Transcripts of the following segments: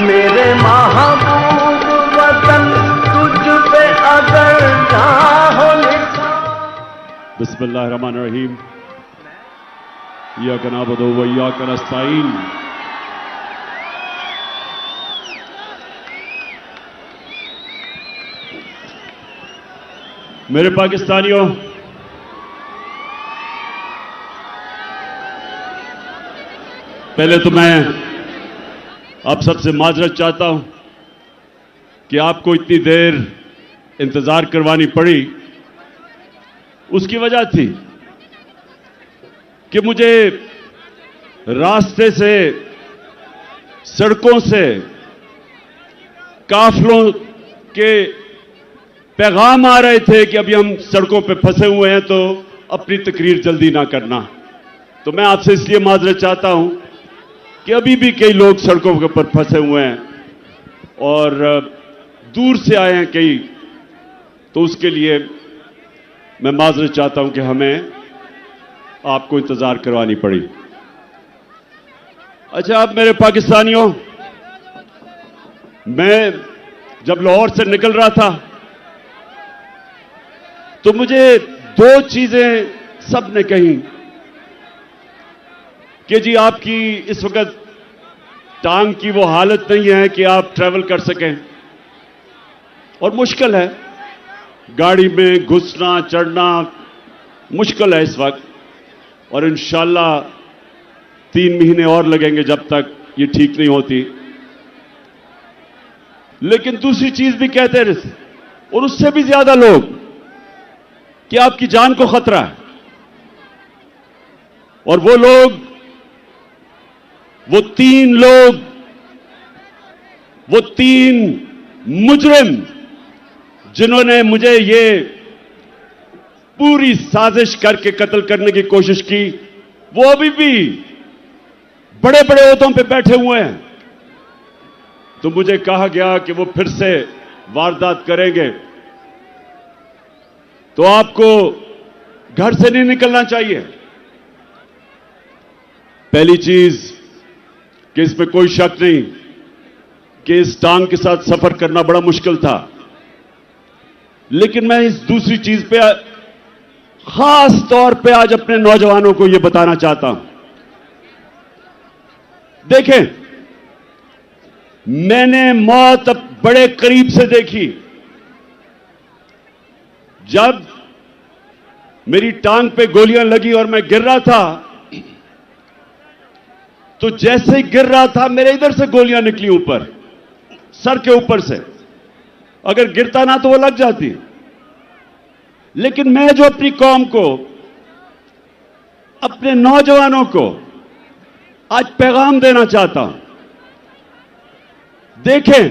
मेरे महबूब वतन तुझ पे अगर चाहो बिस्मिल्लाहिर्रहमानिर्रहीम इय्याका नअबुदु व इय्याका नस्तईन। मेरे पाकिस्तानियों, पहले तो मैं आप सबसे माजरत चाहता हूं कि आपको इतनी देर इंतजार करवानी पड़ी। उसकी वजह थी कि मुझे रास्ते से, सड़कों से काफिलों के पैगाम आ रहे थे कि अभी हम सड़कों पे फंसे हुए हैं, तो अपनी तकरीर जल्दी ना करना। तो मैं आपसे इसलिए माजरत चाहता हूं कि अभी भी कई लोग सड़कों के ऊपर फंसे हुए हैं और दूर से आए हैं कई, तो उसके लिए मैं माजरत चाहता हूं कि हमें आपको इंतजार करवानी पड़ी। अच्छा, अब मेरे पाकिस्तानियों, मैं जब लाहौर से निकल रहा था तो मुझे दो चीजें सबने कही कि जी आपकी इस वक्त टांग की वो हालत नहीं है कि आप ट्रैवल कर सकें और मुश्किल है, गाड़ी में घुसना चढ़ना मुश्किल है इस वक्त, और इंशाल्लाह 3 महीने और लगेंगे जब तक ये ठीक नहीं होती। लेकिन दूसरी चीज भी कहते रहे, और उससे भी ज्यादा लोग, कि आपकी जान को खतरा है। और वो लोग, वो 3 लोग, वो 3 मुजरिम जिन्होंने मुझे ये पूरी साजिश करके कत्ल करने की कोशिश की, वो अभी भी बड़े बड़े ओहदों पे बैठे हुए हैं। तो मुझे कहा गया कि वो फिर से वारदात करेंगे, तो आपको घर से नहीं निकलना चाहिए। पहली चीज कि इसमें कोई शक नहीं कि इस टांग के साथ सफर करना बड़ा मुश्किल था, लेकिन मैं इस दूसरी चीज पे खास तौर पे आज अपने नौजवानों को यह बताना चाहता हूं। देखें, मैंने मौत बड़े करीब से देखी। जब मेरी टांग पे गोलियां लगी और मैं गिर रहा था, तो जैसे ही गिर रहा था मेरे इधर से गोलियां निकली ऊपर, सर के ऊपर से। अगर गिरता ना तो वो लग जाती। लेकिन मैं जो अपनी कौम को, अपने नौजवानों को आज पैगाम देना चाहता हूं, देखें,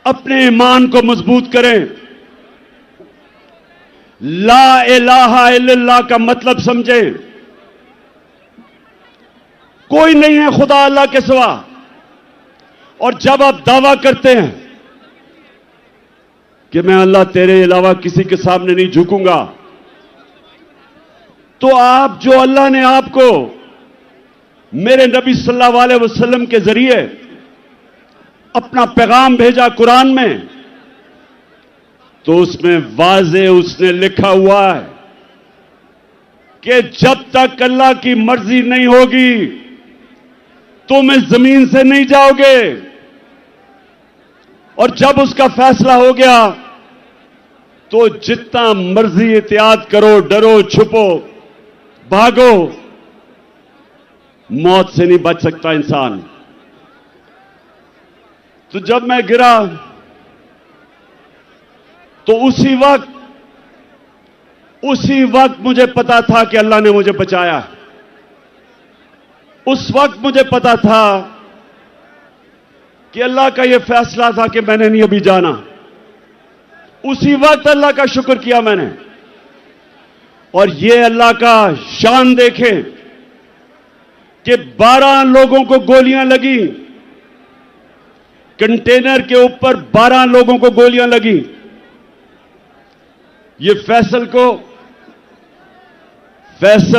अपने ईमान को मजबूत करें। ला इलाहा इल्लल्लाह का मतलब समझें। कोई नहीं है खुदा अल्लाह के सिवा। और जब आप दावा करते हैं कि मैं अल्लाह तेरे अलावा किसी के सामने नहीं झुकूंगा, तो आप जो अल्लाह ने आपको मेरे नबी सल्लल्लाहु अलैहि वसल्लम के जरिए अपना पैगाम भेजा कुरान में, तो उसमें वाज़े उसने लिखा हुआ है कि जब तक अल्लाह की मर्जी नहीं होगी तुम इस जमीन से नहीं जाओगे, और जब उसका फैसला हो गया तो जितना मर्जी एहतियात करो, डरो, छुपो, भागो, मौत से नहीं बच सकता इंसान। तो जब मैं गिरा तो उसी वक्त मुझे पता था कि अल्लाह ने मुझे बचाया। उस वक्त मुझे पता था कि अल्लाह का यह फैसला था कि मैंने नहीं अभी जाना। उसी वक्त अल्लाह का शुक्र किया मैंने। और यह अल्लाह का शान देखें कि 12 लोगों को गोलियां लगी, कंटेनर के ऊपर 12 लोगों को गोलियां लगी। ये फैसल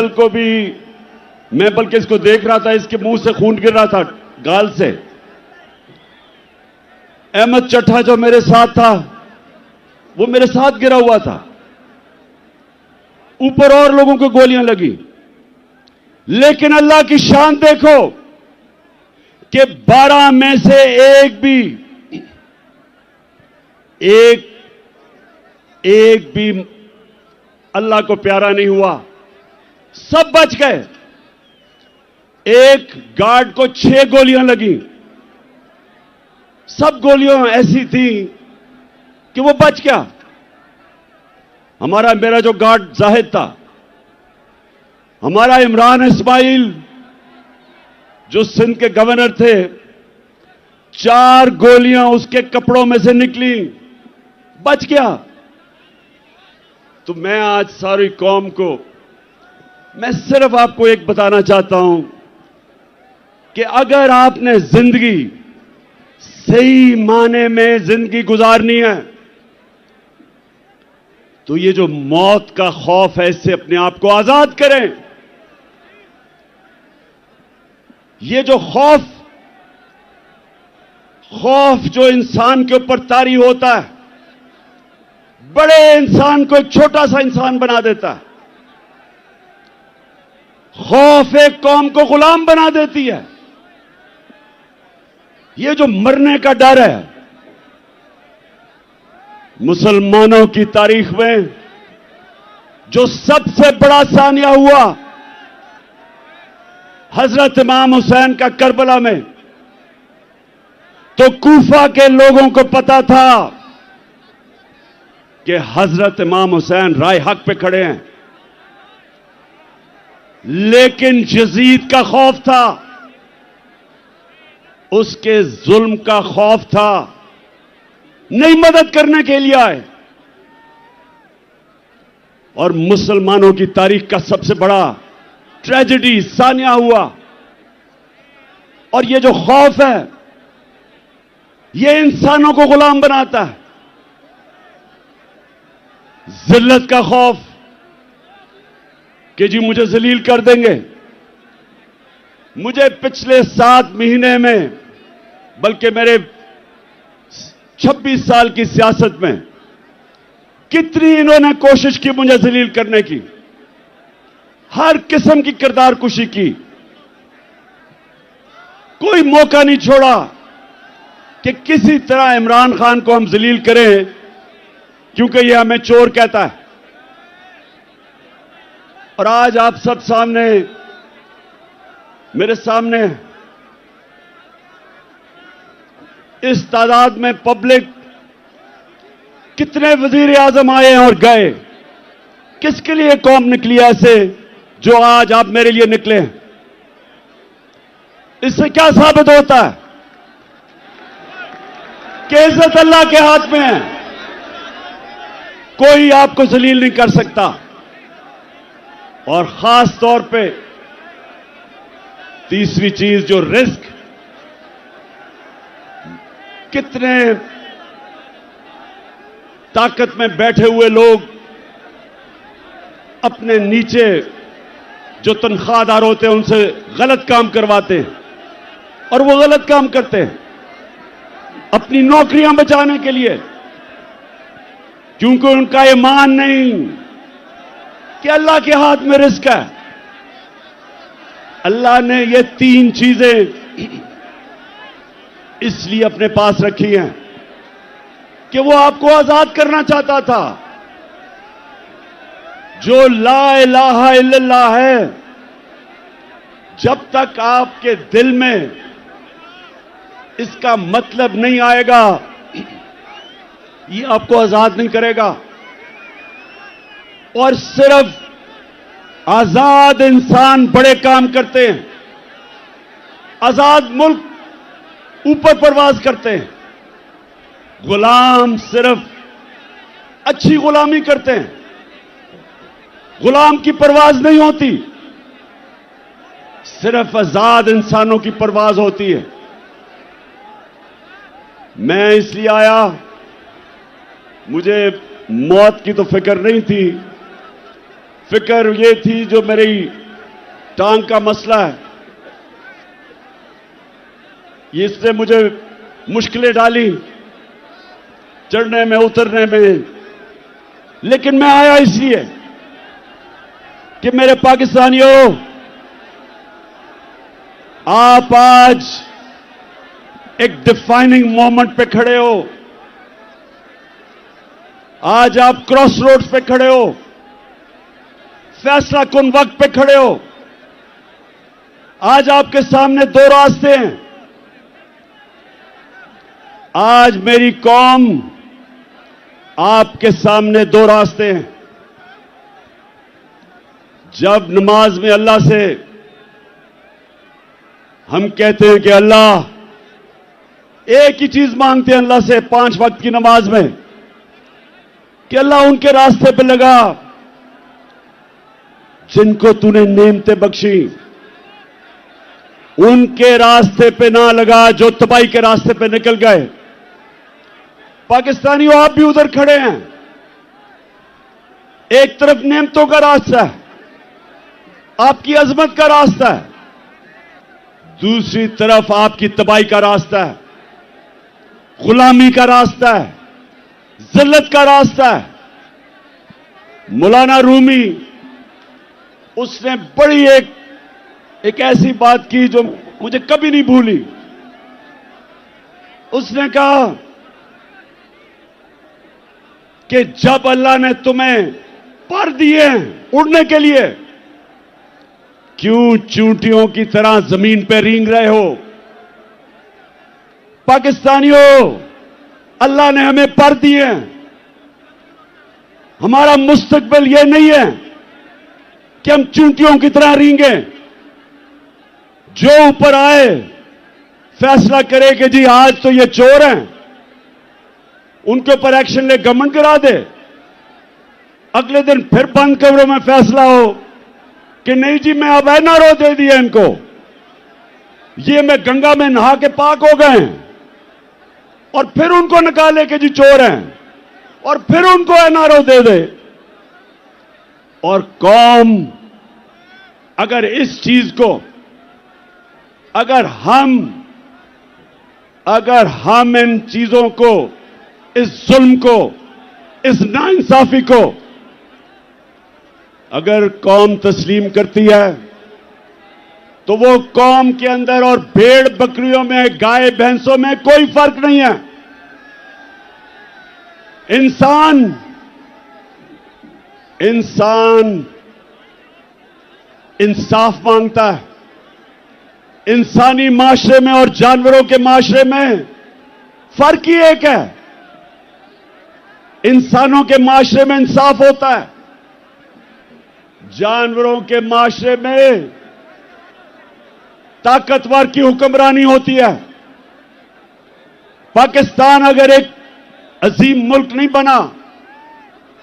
को भी, मैं बल्कि इसको देख रहा था, इसके मुंह से खून गिर रहा था, गाल से। अहमद चट्टा जो मेरे साथ था, वो मेरे साथ गिरा हुआ था। ऊपर और लोगों को गोलियां लगी, लेकिन अल्लाह की शान देखो कि 12 में से एक भी अल्लाह को प्यारा नहीं हुआ, सब बच गए। एक गार्ड को 6 गोलियां लगी, सब गोलियां ऐसी थी कि वो बच गया। मेरा जो गार्ड जाहिद था, हमारा इमरान इस्माइल जो सिंध के गवर्नर थे, 4 गोलियां उसके कपड़ों में से निकली, बच गया। तो मैं आज सारी कौम को, मैं सिर्फ आपको एक बताना चाहता हूं कि अगर आपने जिंदगी सही माने में जिंदगी गुजारनी है, तो ये जो मौत का खौफ है, इससे अपने आप को आजाद करें। ये जो खौफ जो इंसान के ऊपर तारी होता है, बड़े इंसान को एक छोटा सा इंसान बना देता है। खौफ एक कौम को गुलाम बना देती है। ये जो मरने का डर है, मुसलमानों की तारीख में जो सबसे बड़ा सानिया हुआ, हजरत इमाम हुसैन का करबला में, तो कूफा के लोगों को पता था कि हजरत इमाम हुसैन राय हक पे खड़े हैं, लेकिन यजीद का खौफ था, उसके जुल्म का खौफ था, नहीं मदद करने के लिए आए। और मुसलमानों की तारीख का सबसे बड़ा ट्रेजेडी सानिया हुआ। और ये जो खौफ है, ये इंसानों को गुलाम बनाता है। जिल्लत का खौफ कि जी मुझे जलील कर देंगे। मुझे पिछले 7 महीने में, बल्कि मेरे 26 साल की सियासत में, कितनी इन्होंने कोशिश की मुझे जलील करने की, हर किस्म की किरदार कुशी की, कोई मौका नहीं छोड़ा कि किसी तरह इमरान खान को हम जलील करें, क्योंकि यह हमें चोर कहता है। और आज आप सब सामने, मेरे सामने इस तादाद में पब्लिक, कितने वजीर आजम आए और गए, किसके लिए कौम निकली ऐसे जो आज आप मेरे लिए निकले हैं? इससे क्या साबित होता है कि इज्जत अल्लाह के हाथ में है, कोई आपको जलील नहीं कर सकता। और खास तौर पे तीसरी चीज जो रिस्क, कितने ताकत में बैठे हुए लोग अपने नीचे जो तनख्वाहदार होते हैं उनसे गलत काम करवाते हैं, और वो गलत काम करते हैं अपनी नौकरियां बचाने के लिए, क्योंकि उनका ईमान नहीं कि अल्लाह के हाथ में रिस्क है। अल्लाह ने ये 3 चीजें इसलिए अपने पास रखी हैं कि वो आपको आजाद करना चाहता था। जो ला इलाहा इल्लल्लाह है, जब तक आपके दिल में इसका मतलब नहीं आएगा, ये आपको आजाद नहीं करेगा। और सिर्फ आजाद इंसान बड़े काम करते हैं, आजाद मुल्क ऊपर परवाज करते हैं। गुलाम सिर्फ अच्छी गुलामी करते हैं, गुलाम की परवाज नहीं होती, सिर्फ आजाद इंसानों की परवाज होती है। मैं इसलिए आया, मुझे मौत की तो फिक्र नहीं थी, फिक्र ये थी जो मेरी टांग का मसला है। ये इसने मुझे मुश्किलें डाली चढ़ने में उतरने में, लेकिन मैं आया इसलिए कि मेरे पाकिस्तानियों, आप आज एक डिफाइनिंग मोमेंट पे खड़े हो। आज आप क्रॉस रोड्स पे खड़े हो, फैसला कुन वक्त पे खड़े हो। आज आपके सामने दो रास्ते हैं। आज मेरी कौम, आपके सामने दो रास्ते हैं। जब नमाज में अल्लाह से हम कहते हैं कि अल्लाह, एक ही चीज मांगते हैं अल्लाह से 5 वक्त की नमाज में कि अल्लाह उनके रास्ते पे लगा जिनको तूने नेमतें बख्शी, उनके रास्ते पे ना लगा जो तबाही के रास्ते पे निकल गए। पाकिस्तानियों, आप भी उधर खड़े हैं। एक तरफ नेमतों का रास्ता है, आपकी अजमत का रास्ता है, दूसरी तरफ आपकी तबाही का रास्ता है, गुलामी का रास्ता है, जिल्लत का रास्ता है। मौलाना रूमी, उसने बड़ी एक ऐसी बात की जो मुझे कभी नहीं भूली। उसने कहा कि जब अल्लाह ने तुम्हें पर दिए उड़ने के लिए, क्यों चूंटियों की तरह जमीन पर रेंग रहे हो? पाकिस्तानियों, अल्लाह ने हमें पर दिए। हमारा मुस्तकबिल यह नहीं है कि हम चूंटियों की तरह रेंगे। जो ऊपर आए फैसला करे कि जी आज तो ये चोर हैं, उनके ऊपर एक्शन ले, गवर्नमेंट गिरा दे। अगले दिन फिर बंद कमरों में फैसला हो कि नहीं जी, मैं अब एनआरओ दे दिया इनको, ये मैं गंगा में नहा के पाक हो गए हैं, और फिर उनको निकाले कि जी चोर हैं, और फिर उनको एनआरओ दे दे। और कौम अगर इस चीज को, अगर हम इन चीजों को, इस जुल्म को, इस नाइंसाफी को अगर कौम तस्लीम करती है, तो वो कौम के अंदर और भेड़ बकरियों में, गाय भैंसों में कोई फर्क नहीं है। इंसान इंसाफ मांगता है। इंसानी माशरे में और जानवरों के माशरे में फर्क ही एक है। इंसानों के माशरे में इंसाफ होता है, जानवरों के माशरे में ताकतवर की हुक्मरानी होती है। पाकिस्तान अगर एक अजीम मुल्क नहीं बना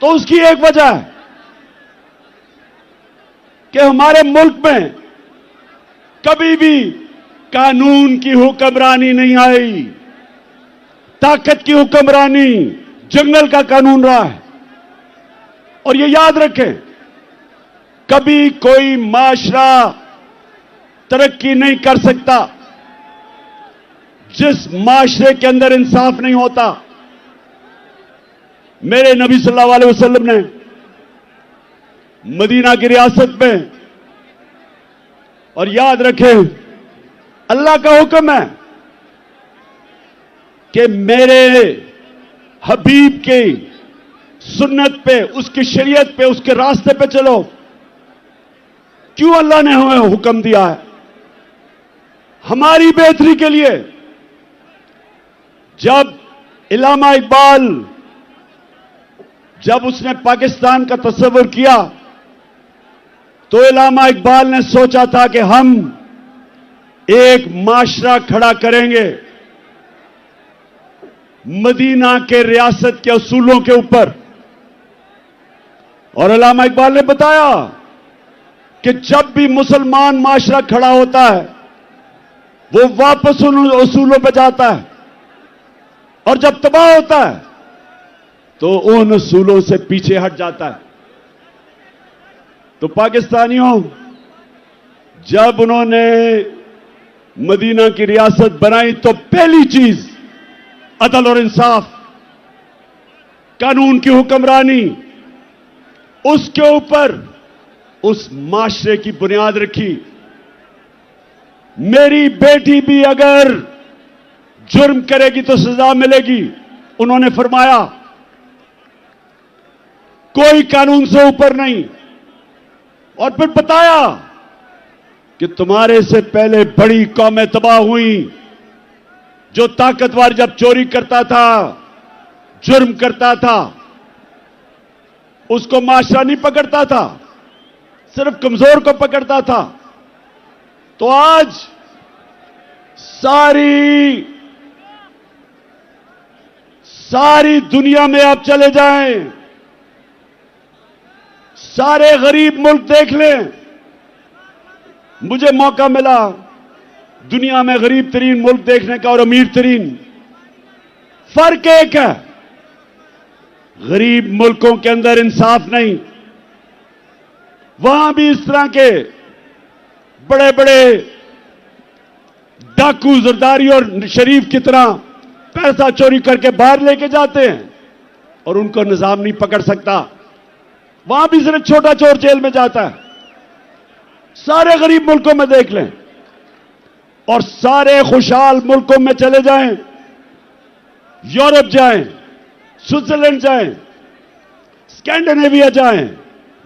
तो उसकी एक वजह है कि हमारे मुल्क में कभी भी कानून की हुक्मरानी नहीं आई, ताकत की हुक्मरानी, जंगल का कानून रहा है। और ये याद रखें, कभी कोई माशरा तरक्की नहीं कर सकता जिस माशरे के अंदर इंसाफ नहीं होता। मेरे नबी सल्लल्लाहु अलैहि वसल्लम ने मदीना की रियासत में, और याद रखें अल्लाह का हुक्म है कि मेरे हबीब की सुन्नत पे, उसकी शरीयत पे, उसके रास्ते पे चलो। क्यों अल्लाह ने हमें हुक्म दिया है? हमारी बेहतरी के लिए। जब इल्लामा इकबाल, जब उसने पाकिस्तान का तस्वर किया, तो इल्लामा इकबाल ने सोचा था कि हम एक माशरा खड़ा करेंगे मदीना के रियासत के असूलों के ऊपर। और इल्लामा इकबाल ने बताया कि जब भी मुसलमान माशरा खड़ा होता है, वो वापस उन असूलों पर जाता है, और जब तबाह होता है तो उन असूलों से पीछे हट जाता है। तो पाकिस्तानियों, जब उन्होंने मदीना की रियासत बनाई तो पहली चीज अदल और इंसाफ, कानून की हुक्मरानी, उसके ऊपर उस माशरे की बुनियाद रखी। मेरी बेटी भी अगर जुर्म करेगी तो सजा मिलेगी। उन्होंने फरमाया कोई कानून से ऊपर नहीं। और फिर बताया कि तुम्हारे से पहले बड़ी कौमें तबाह हुई। जो ताकतवर जब चोरी करता था, जुर्म करता था, उसको माशरा नहीं पकड़ता था, सिर्फ कमजोर को पकड़ता था। तो आज सारी दुनिया में आप चले जाएं, सारे गरीब मुल्क देख लें। मुझे मौका मिला दुनिया में गरीब तरीन मुल्क देखने का और अमीर तरीन। फर्क एक है, गरीब मुल्कों के अंदर इंसाफ नहीं। वहां भी इस तरह के बड़े बड़े डाकू, जरदारी और शरीफ की तरह पैसा चोरी करके बाहर लेके जाते हैं और उनको निजाम नहीं पकड़ सकता। वहां भी सिर्फ छोटा चोर जेल में जाता है। सारे गरीब मुल्कों में देख लें और सारे खुशहाल मुल्कों में चले जाएं, यूरोप जाएं, स्विट्जरलैंड जाएं, स्कैंडिनेविया जाएं,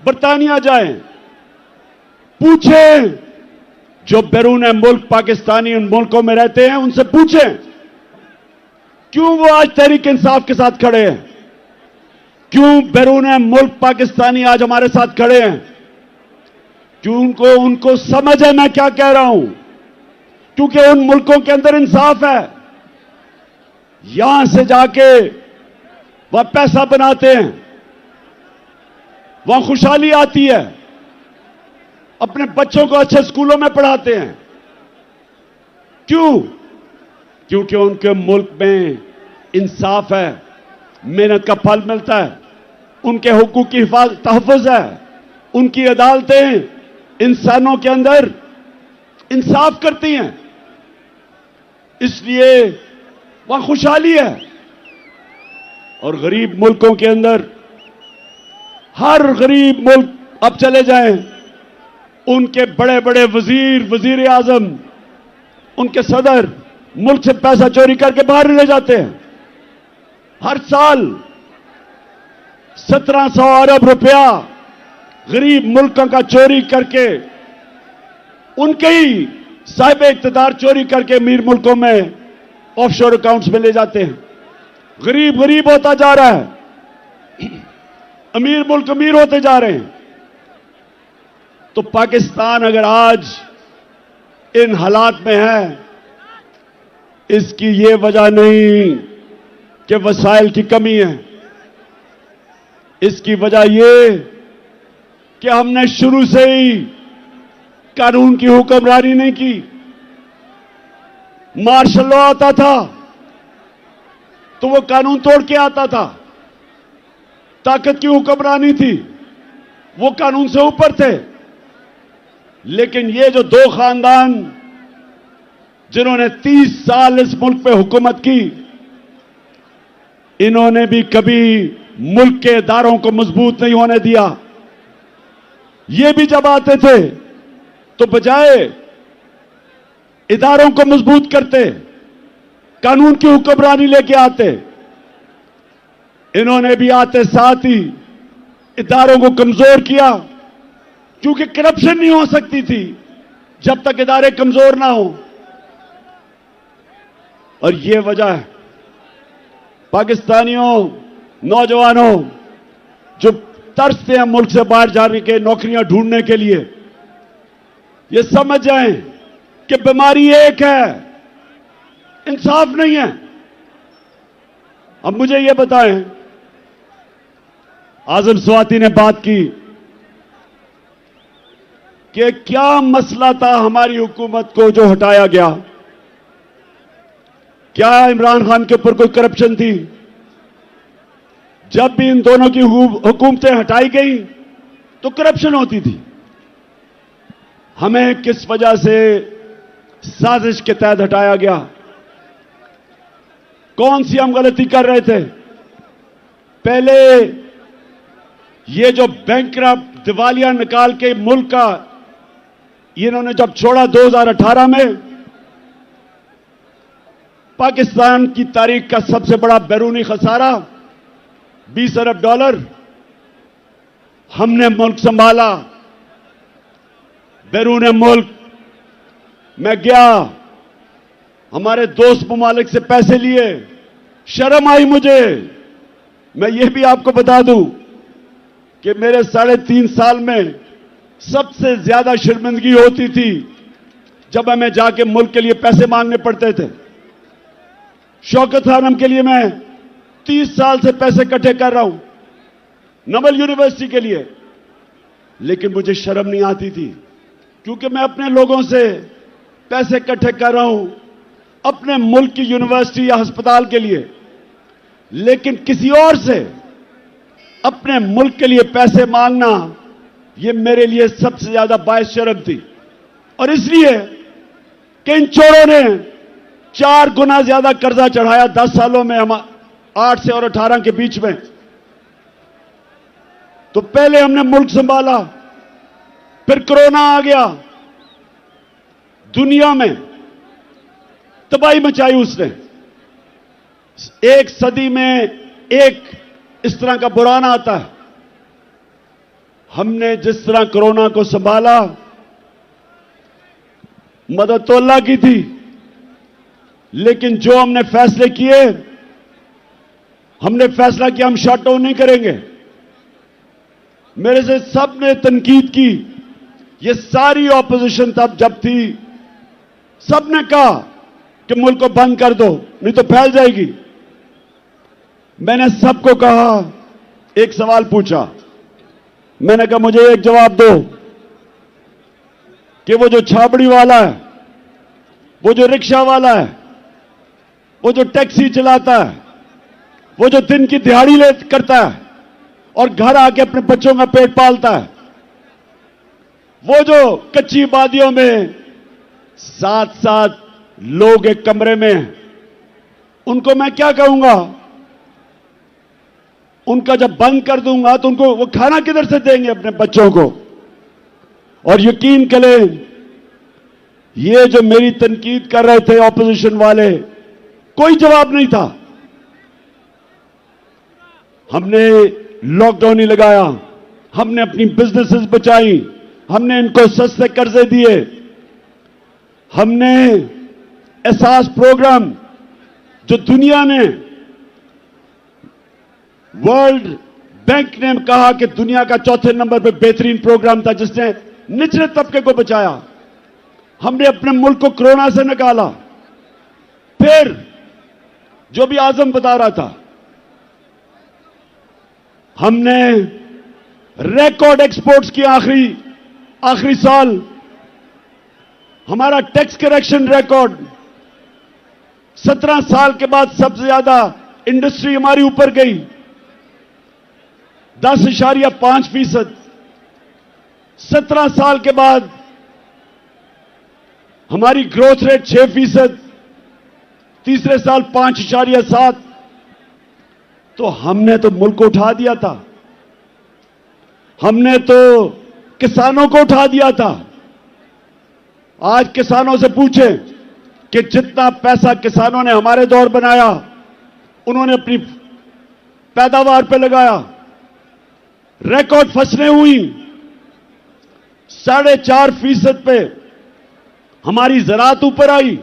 बर्तानिया जाएं, पूछें जो बैरून मुल्क पाकिस्तानी उन मुल्कों में रहते हैं, उनसे पूछें क्यों वो आज तहरीक इंसाफ के साथ खड़े हैं, क्यों बैरून मुल्क पाकिस्तानी आज हमारे साथ खड़े हैं, क्यों उनको समझ है मैं क्या कह रहा हूं, क्योंकि उन मुल्कों के अंदर इंसाफ है। यहां से जाके वह पैसा बनाते हैं, वहां खुशहाली आती है, अपने बच्चों को अच्छे स्कूलों में पढ़ाते हैं। क्यों? क्योंकि उनके मुल्क में इंसाफ है, मेहनत का फल मिलता है, उनके हुकूक की तहफ़्फ़ुज़ है, उनकी अदालतें इंसानों के अंदर इंसाफ करती हैं, इसलिए वहां खुशहाली है। और गरीब मुल्कों के अंदर हर गरीब मुल्क अब चले जाएं, उनके बड़े बड़े वजीर आजम, उनके सदर मुल्क से पैसा चोरी करके बाहर ले जाते हैं। हर साल 1700 अरब रुपया गरीब मुल्कों का चोरी करके, उनके ही साहिब इख्तिदार चोरी करके अमीर मुल्कों में ऑफशोर अकाउंट्स में ले जाते हैं। गरीब होता जा रहा है, अमीर मुल्क अमीर होते जा रहे हैं। तो पाकिस्तान अगर आज इन हालात में है, इसकी ये वजह नहीं कि वसाइल की कमी है, इसकी वजह ये कि हमने शुरू से ही कानून की हुक्मरानी नहीं की। मार्शल लॉ आता था तो वो कानून तोड़ के आता था, ताकत की हुक्मरानी थी, वो कानून से ऊपर थे। लेकिन ये जो दो खानदान जिन्होंने 30 साल इस मुल्क पे हुकूमत की, इन्होंने भी कभी मुल्क के इदारों को मजबूत नहीं होने दिया। ये भी जब आते थे तो बजाय इदारों को मजबूत करते, कानून की हुक्मरानी लेके आते, इन्होंने भी आते साथ ही इदारों को कमजोर किया, क्योंकि करप्शन नहीं हो सकती थी जब तक इदारे कमजोर ना हो। और ये वजह है पाकिस्तानियों, नौजवानों जो तरसते हैं मुल्क से बाहर जाने के, नौकरियां ढूंढने के लिए, ये समझ जाएं कि बीमारी एक है, इंसाफ नहीं है। अब मुझे ये बताएं, आजम स्वाति ने बात की कि क्या मसला था हमारी हुकूमत को जो हटाया गया? क्या इमरान खान के ऊपर कोई करप्शन थी? जब भी इन दोनों की हुकूमतें हटाई गई तो करप्शन होती थी। हमें किस वजह से साजिश के तहत हटाया गया। कौन सी हम गलती कर रहे थे? पहले ये जो बैंकरप्ट दिवालिया निकाल के मुल्क का इन्होंने जब छोड़ा 2018 में, पाकिस्तान की तारीख का सबसे बड़ा बैरूनी खसारा $20 अरब। हमने मुल्क संभाला, बैरून मुल्क मैं गया, हमारे दोस्त ममालिक से पैसे लिए, शर्म आई मुझे। मैं ये भी आपको बता दूं कि मेरे 3.5 साल में सबसे ज्यादा शर्मिंदगी होती थी जब हमें जाके मुल्क के लिए पैसे मांगने पड़ते थे। शौकत खानम के लिए मैं 30 साल से पैसे इकट्ठे कर रहा हूं, नवल यूनिवर्सिटी के लिए, लेकिन मुझे शर्म नहीं आती थी क्योंकि मैं अपने लोगों से पैसे इकट्ठे कर रहा हूं अपने मुल्क की यूनिवर्सिटी या अस्पताल के लिए, लेकिन किसी और से अपने मुल्क के लिए पैसे मांगना यह मेरे लिए सबसे ज्यादा बायस शर्म थी। और इसलिए कि इन चोरों ने 4 गुना ज्यादा कर्जा चढ़ाया 10 सालों में, हम 8 से और 18 के बीच में। तो पहले हमने मुल्क संभाला, फिर कोरोना आ गया, दुनिया में तबाही मचाई उसने। एक सदी में एक इस तरह का बुरान आता है। हमने जिस तरह कोरोना को संभाला, मदद तो अल्लाह की थी, लेकिन जो हमने फैसले किए, हमने फैसला किया हम शट डाउन नहीं करेंगे। मेरे से सबने तनकीद की, ये सारी ऑपोजिशन तब जब थी, सबने कहा कि मुल्क को बंद कर दो नहीं तो फैल जाएगी। मैंने सबको कहा, एक सवाल पूछा, मैंने कहा मुझे एक जवाब दो कि वो जो छाबड़ी वाला है, वो जो रिक्शा वाला है, वो जो टैक्सी चलाता है, वो जो दिन की दिहाड़ी ले करता है और घर आके अपने बच्चों का पेट पालता है, वो जो कच्ची वादियों में 7-7 लोग एक कमरे में हैं, उनको मैं क्या कहूंगा? उनका जब बंद कर दूंगा तो उनको वो खाना किधर से देंगे अपने बच्चों को? और यकीन करें, ये जो मेरी तनकीद कर रहे थे ऑपोजिशन वाले, कोई जवाब नहीं था। हमने लॉकडाउन ही लगाया, हमने अपनी बिजनेसेस बचाई, हमने इनको सस्ते कर्जे दिए, हमने एहसास प्रोग्राम जो दुनिया ने, वर्ल्ड बैंक ने कहा कि दुनिया का 4थे नंबर पर बेहतरीन प्रोग्राम था जिसने निचले तबके को बचाया, हमने अपने मुल्क को कोरोना से निकाला। फिर जो भी आजम बता रहा था, हमने रिकॉर्ड एक्सपोर्ट्स की। आखिरी साल हमारा टैक्स करेक्शन रिकॉर्ड, 17 साल के बाद सबसे ज्यादा इंडस्ट्री हमारी ऊपर गई, 10.5%। 17 साल के बाद हमारी ग्रोथ रेट 6%, तीसरे साल 5.7। तो हमने तो मुल्क को उठा दिया था, हमने तो किसानों को उठा दिया था। आज किसानों से पूछें कि जितना पैसा किसानों ने हमारे दौर बनाया, उन्होंने अपनी पैदावार पे लगाया, रिकॉर्ड फसलें हुई, 4.5% पे हमारी ज़राअत ऊपर आई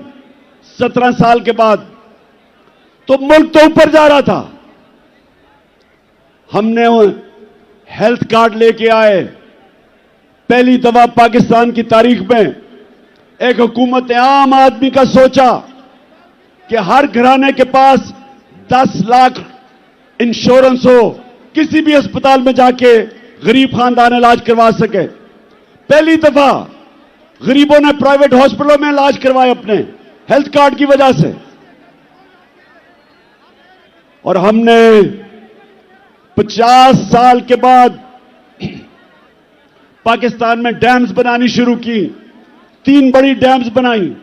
17 साल के बाद। तो मुल्क तो ऊपर जा रहा था। हमने हेल्थ कार्ड लेके आए, पहली दफा पाकिस्तान की तारीख में एक हुकूमत ने आम आदमी का सोचा कि हर घराने के पास 10 लाख इंश्योरेंस हो, किसी भी अस्पताल में जाके गरीब खानदान इलाज करवा सके। पहली दफा गरीबों ने प्राइवेट हॉस्पिटलों में इलाज करवाए अपने हेल्थ कार्ड की वजह से। और हमने 50 साल के बाद पाकिस्तान में डैम्स बनानी शुरू की, 3 बड़ी डैम्स बनाई,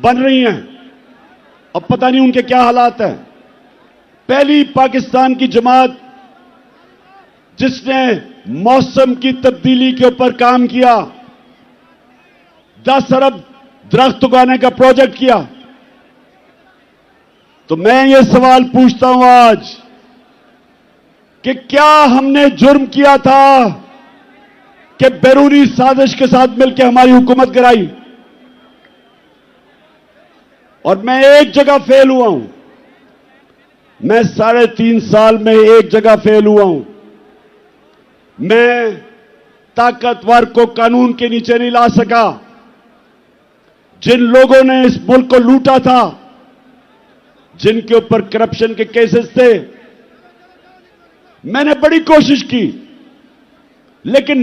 बन रही हैं। अब पता नहीं उनके क्या हालात हैं। पहली पाकिस्तान की जमात जिसने मौसम की तब्दीली के ऊपर काम किया, 10 अरब दरख्त उगाने का प्रोजेक्ट किया। तो मैं ये सवाल पूछता हूं आज कि क्या हमने जुर्म किया था कि बैरूनी साजिश के साथ मिलकर हमारी हुकूमत गिराई? और मैं एक जगह फेल हुआ हूं। मैं 3.5 साल में एक जगह फेल हुआ हूं। मैं ताकतवर को कानून के नीचे नहीं ला सका। जिन लोगों ने इस मुल्क को लूटा था, जिनके ऊपर करप्शन के केसेस थे, मैंने बड़ी कोशिश की, लेकिन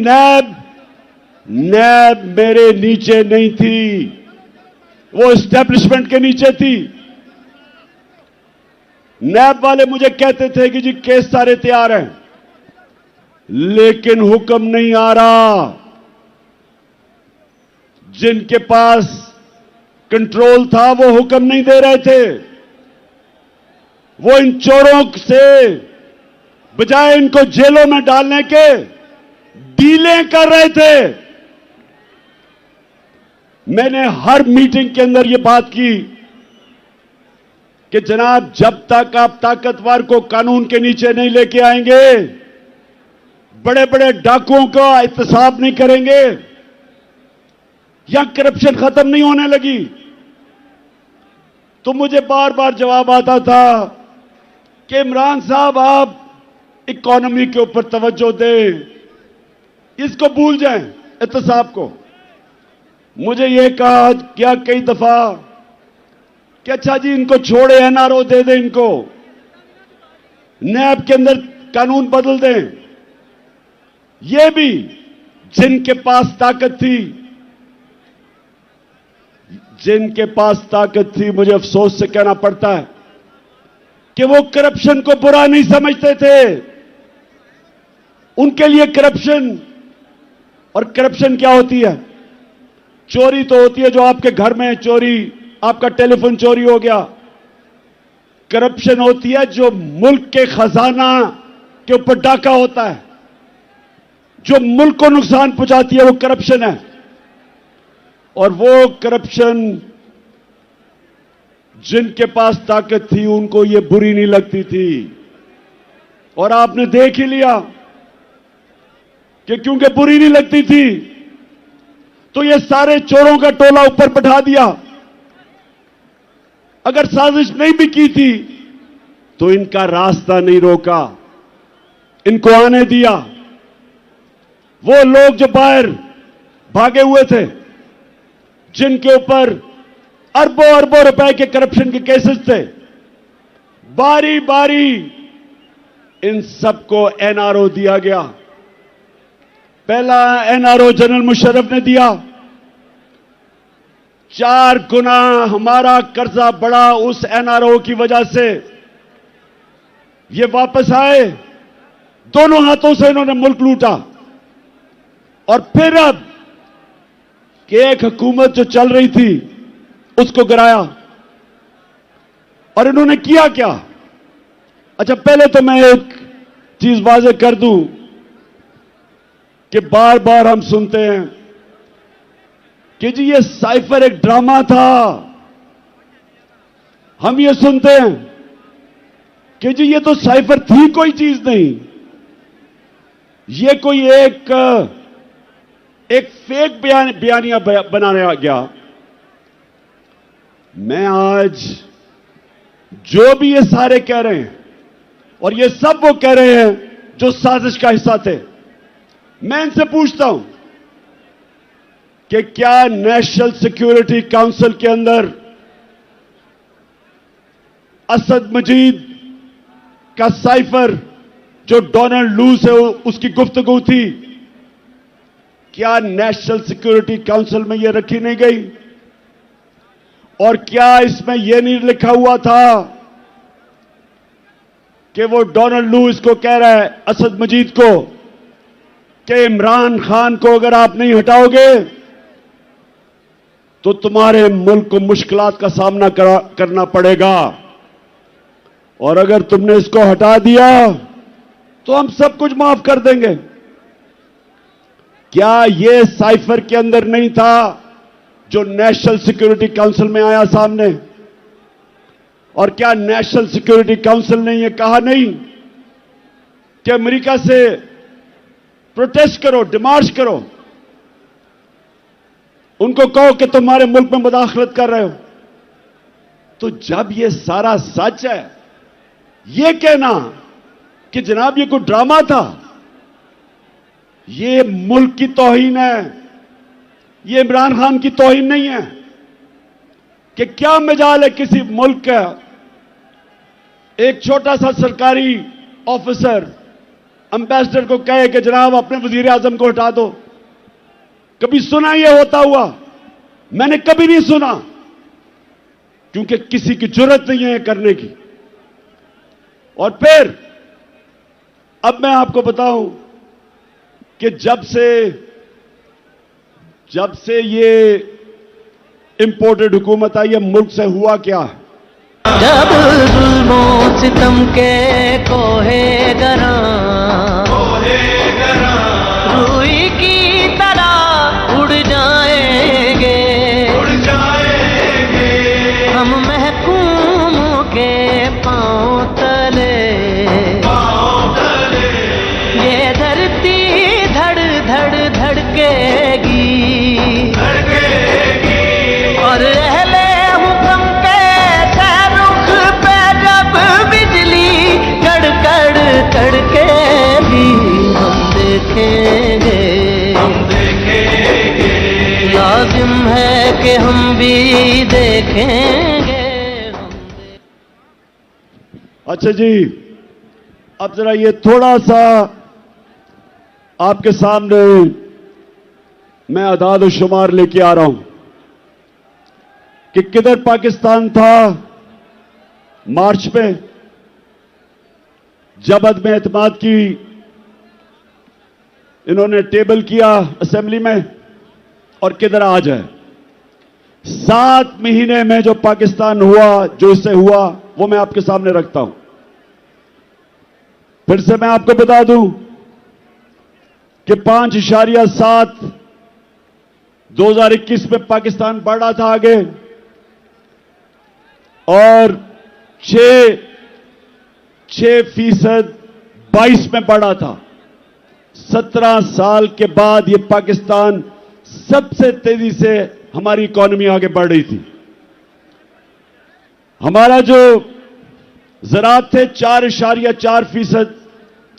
नैब मेरे नीचे नहीं थी, वो एस्टेब्लिशमेंट के नीचे थी। नैब वाले मुझे कहते थे कि जी केस सारे तैयार हैं, लेकिन हुक्म नहीं आ रहा। जिनके पास कंट्रोल था वो हुक्म नहीं दे रहे थे। वो इन चोरों से बजाय इनको जेलों में डालने के डीलें कर रहे थे। मैंने हर मीटिंग के अंदर यह बात की कि जनाब, जब तक आप ताकतवर को कानून के नीचे नहीं लेके आएंगे, बड़े बड़े डाकुओं का एहतसाब नहीं करेंगे, या करप्शन खत्म नहीं होने लगी। तो मुझे बार बार जवाब आता था कि इमरान साहब, आप इकोनॉमी के ऊपर तवज्जो दें, इसको भूल जाएं, एहतसाब को। मुझे यह कहा क्या कई दफा कि अच्छा जी इनको छोड़े, एनआरओ दे दें, इनको नैब के अंदर कानून बदल दें। ये भी जिनके पास ताकत थी, मुझे अफसोस से कहना पड़ता है कि वो करप्शन को बुरा नहीं समझते थे। उनके लिए करप्शन, और करप्शन क्या होती है? चोरी तो होती है जो आपके घर में चोरी, आपका टेलीफोन चोरी हो गया। करप्शन होती है जो मुल्क के खजाना के ऊपर डाका होता है, जो मुल्क को नुकसान पहुंचाती है, वो करप्शन है। और वो करप्शन जिनके पास ताकत थी उनको ये बुरी नहीं लगती थी। और आपने देख ही लिया कि क्योंकि बुरी नहीं लगती थी तो ये सारे चोरों का टोला ऊपर बैठा दिया। अगर साजिश नहीं भी की थी तो इनका रास्ता नहीं रोका, इनको आने दिया। वो लोग जो बाहर भागे हुए थे, जिनके ऊपर अरबों अरबों रुपए के करप्शन के केसेस थे, बारी बारी इन सबको एनआरओ दिया गया। पहला एनआरओ जनरल मुशर्रफ ने दिया। 4 गुना हमारा कर्जा बढ़ा उस एनआरओ की वजह से। ये वापस आए, दोनों हाथों से इन्होंने मुल्क लूटा। और फिर अब कि एक हुकूमत जो चल रही थी उसको गिराया। और इन्होंने किया क्या? अच्छा, पहले तो मैं एक चीज वाज़ेह कर दूं कि बार बार हम सुनते हैं कि जी ये साइफर एक ड्रामा था। हम ये सुनते हैं कि जी ये तो साइफर थी कोई चीज नहीं, ये कोई एक फेक बयानिया बनाया गया। मैं आज जो भी ये सारे कह रहे हैं, और ये सब वो कह रहे हैं जो साजिश का हिस्सा थे, मैं इनसे पूछता हूं कि क्या नेशनल सिक्योरिटी काउंसिल के अंदर असद मजीद का साइफर जो डोनाल्ड लू से उसकी गुफ्तगू थी, क्या नेशनल सिक्योरिटी काउंसिल में यह रखी नहीं गई? और क्या इसमें यह नहीं लिखा हुआ था कि वो डोनाल्ड लू इसको कह रहा है असद मजीद को कि इमरान खान को अगर आप नहीं हटाओगे तो तुम्हारे मुल्क को मुश्किलात का सामना करना पड़ेगा। और अगर तुमने इसको हटा दिया तो हम सब कुछ माफ कर देंगे। क्या यह साइफर के अंदर नहीं था जो नेशनल सिक्योरिटी काउंसिल में आया सामने? और क्या नेशनल सिक्योरिटी काउंसिल ने यह कहा नहीं कि अमेरिका से प्रोटेस्ट करो, डिमार्च करो, उनको कहो कि तुम्हारे मुल्क में मुदाखलत कर रहे हो? तो जब यह सारा सच है, यह कहना कि जनाब ये कोई ड्रामा था, ये मुल्क की तौहीन है, ये इमरान खान की तौहीन नहीं है। कि क्या मजाल है किसी मुल्क का एक छोटा सा सरकारी ऑफिसर एम्बेसडर को कहे कि जनाब अपने वजीर आजम को हटा दो? कभी सुना यह होता हुआ? मैंने कभी नहीं सुना, क्योंकि किसी की जरूरत नहीं है करने की। और फिर अब मैं आपको बताऊं कि जब से ये इंपोर्टेड हुकूमत आई है, मुल्क से हुआ क्या है? जब जुल्मो सितम के कोहे गरा रूई की तरह उड़ जाएंगे हम महकूमों के पांव तले। ये धरती धड़ धड़ धड़केगी और अहले हुक्म के सहरुख पे जब बिजली कड़कड़ कड़केगी हम देखेंगे लाजिम है कि हम भी देखेंगे। अच्छा जी, अब जरा ये थोड़ा सा आपके सामने मैं अदाद और शुमार लेके आ रहा हूं कि किधर पाकिस्तान था मार्च में जब अदम एतमाद की इन्होंने टेबल किया असेंबली में, और किधर आज है। 7 महीने में जो पाकिस्तान हुआ, जो इससे हुआ, वो मैं आपके सामने रखता हूं। फिर से मैं आपको बता दूं कि 5.7 2021 में पाकिस्तान बढ़ा था आगे, और 6% 22 में बढ़ा था। 17 साल के बाद ये पाकिस्तान सबसे तेजी से हमारी इकॉनमी आगे बढ़ रही थी। हमारा जो ज़राअत थे 4.4%,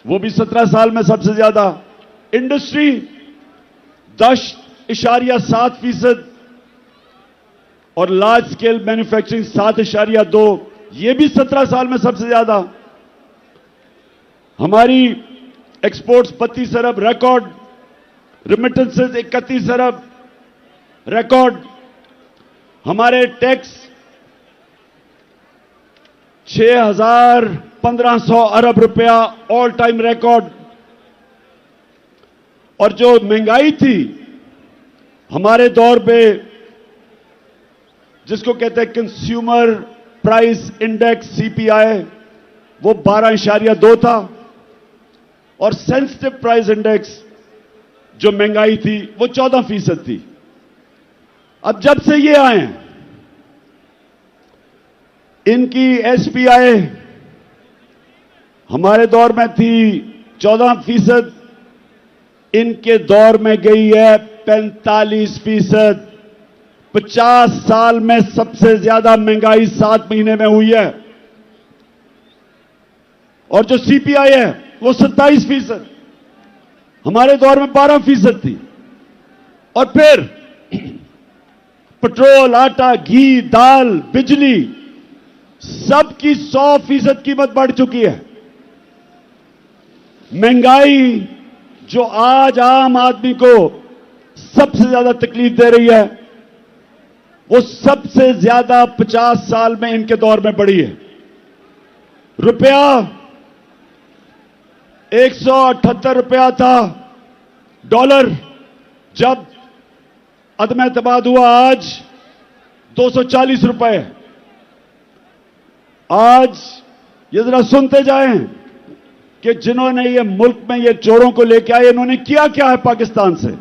वो भी 17 साल में सबसे ज्यादा। इंडस्ट्री 10.7% और लार्ज स्केल मैन्युफैक्चरिंग 7.2, ये भी 17 साल में सबसे ज्यादा। हमारी एक्सपोर्ट्स 32 अरब रिकॉर्ड, रिमिटेंसेस 31 अरब रिकॉर्ड। हमारे टैक्स 6,1500 अरब रुपया ऑल टाइम रिकॉर्ड। और जो महंगाई थी हमारे दौर पे, जिसको कहते हैं कंज्यूमर प्राइस इंडेक्स सीपीआई, वो 12.2 था। और सेंसिटिव प्राइस इंडेक्स जो महंगाई थी वो 14% थी। अब जब से ये आए हैं, इनकी एसपीआई हमारे दौर में थी 14%, इनके दौर में गई है 45%। 50 साल में सबसे ज्यादा महंगाई 7 महीने में हुई है। और जो सीपीआई है वो 27%, हमारे दौर में 12% थी। और फिर पेट्रोल, आटा, घी, दाल, बिजली, सबकी 100% कीमत बढ़ चुकी है। महंगाई जो आज आम आदमी को सबसे ज्यादा तकलीफ दे रही है, वो सबसे ज्यादा 50 साल में इनके दौर में बढ़ी है। रुपया 178 रुपया था डॉलर जब अदम एतमाद हुआ, आज 240 रुपए। आज ये जरा सुनते जाएं कि जिन्होंने ये मुल्क में ये चोरों को लेके आए, इन्होंने किया क्या है पाकिस्तान से।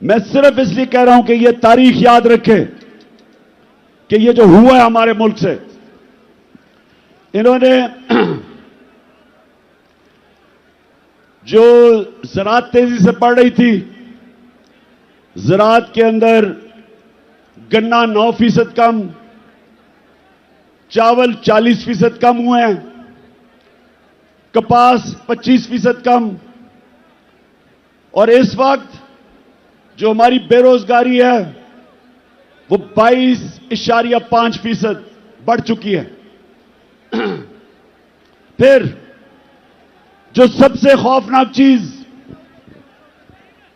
मैं सिर्फ इसलिए कह रहा हूं कि ये तारीख याद रखे कि ये जो हुआ है हमारे मुल्क से, इन्होंने जो ज़राअत तेजी से बढ़ रही थी, ज़राअत के अंदर गन्ना 9% कम, चावल 40% कम हुए हैं, कपास 25% कम, और इस वक्त जो हमारी बेरोजगारी है वो 22.5% बढ़ चुकी है। फिर जो सबसे खौफनाक चीज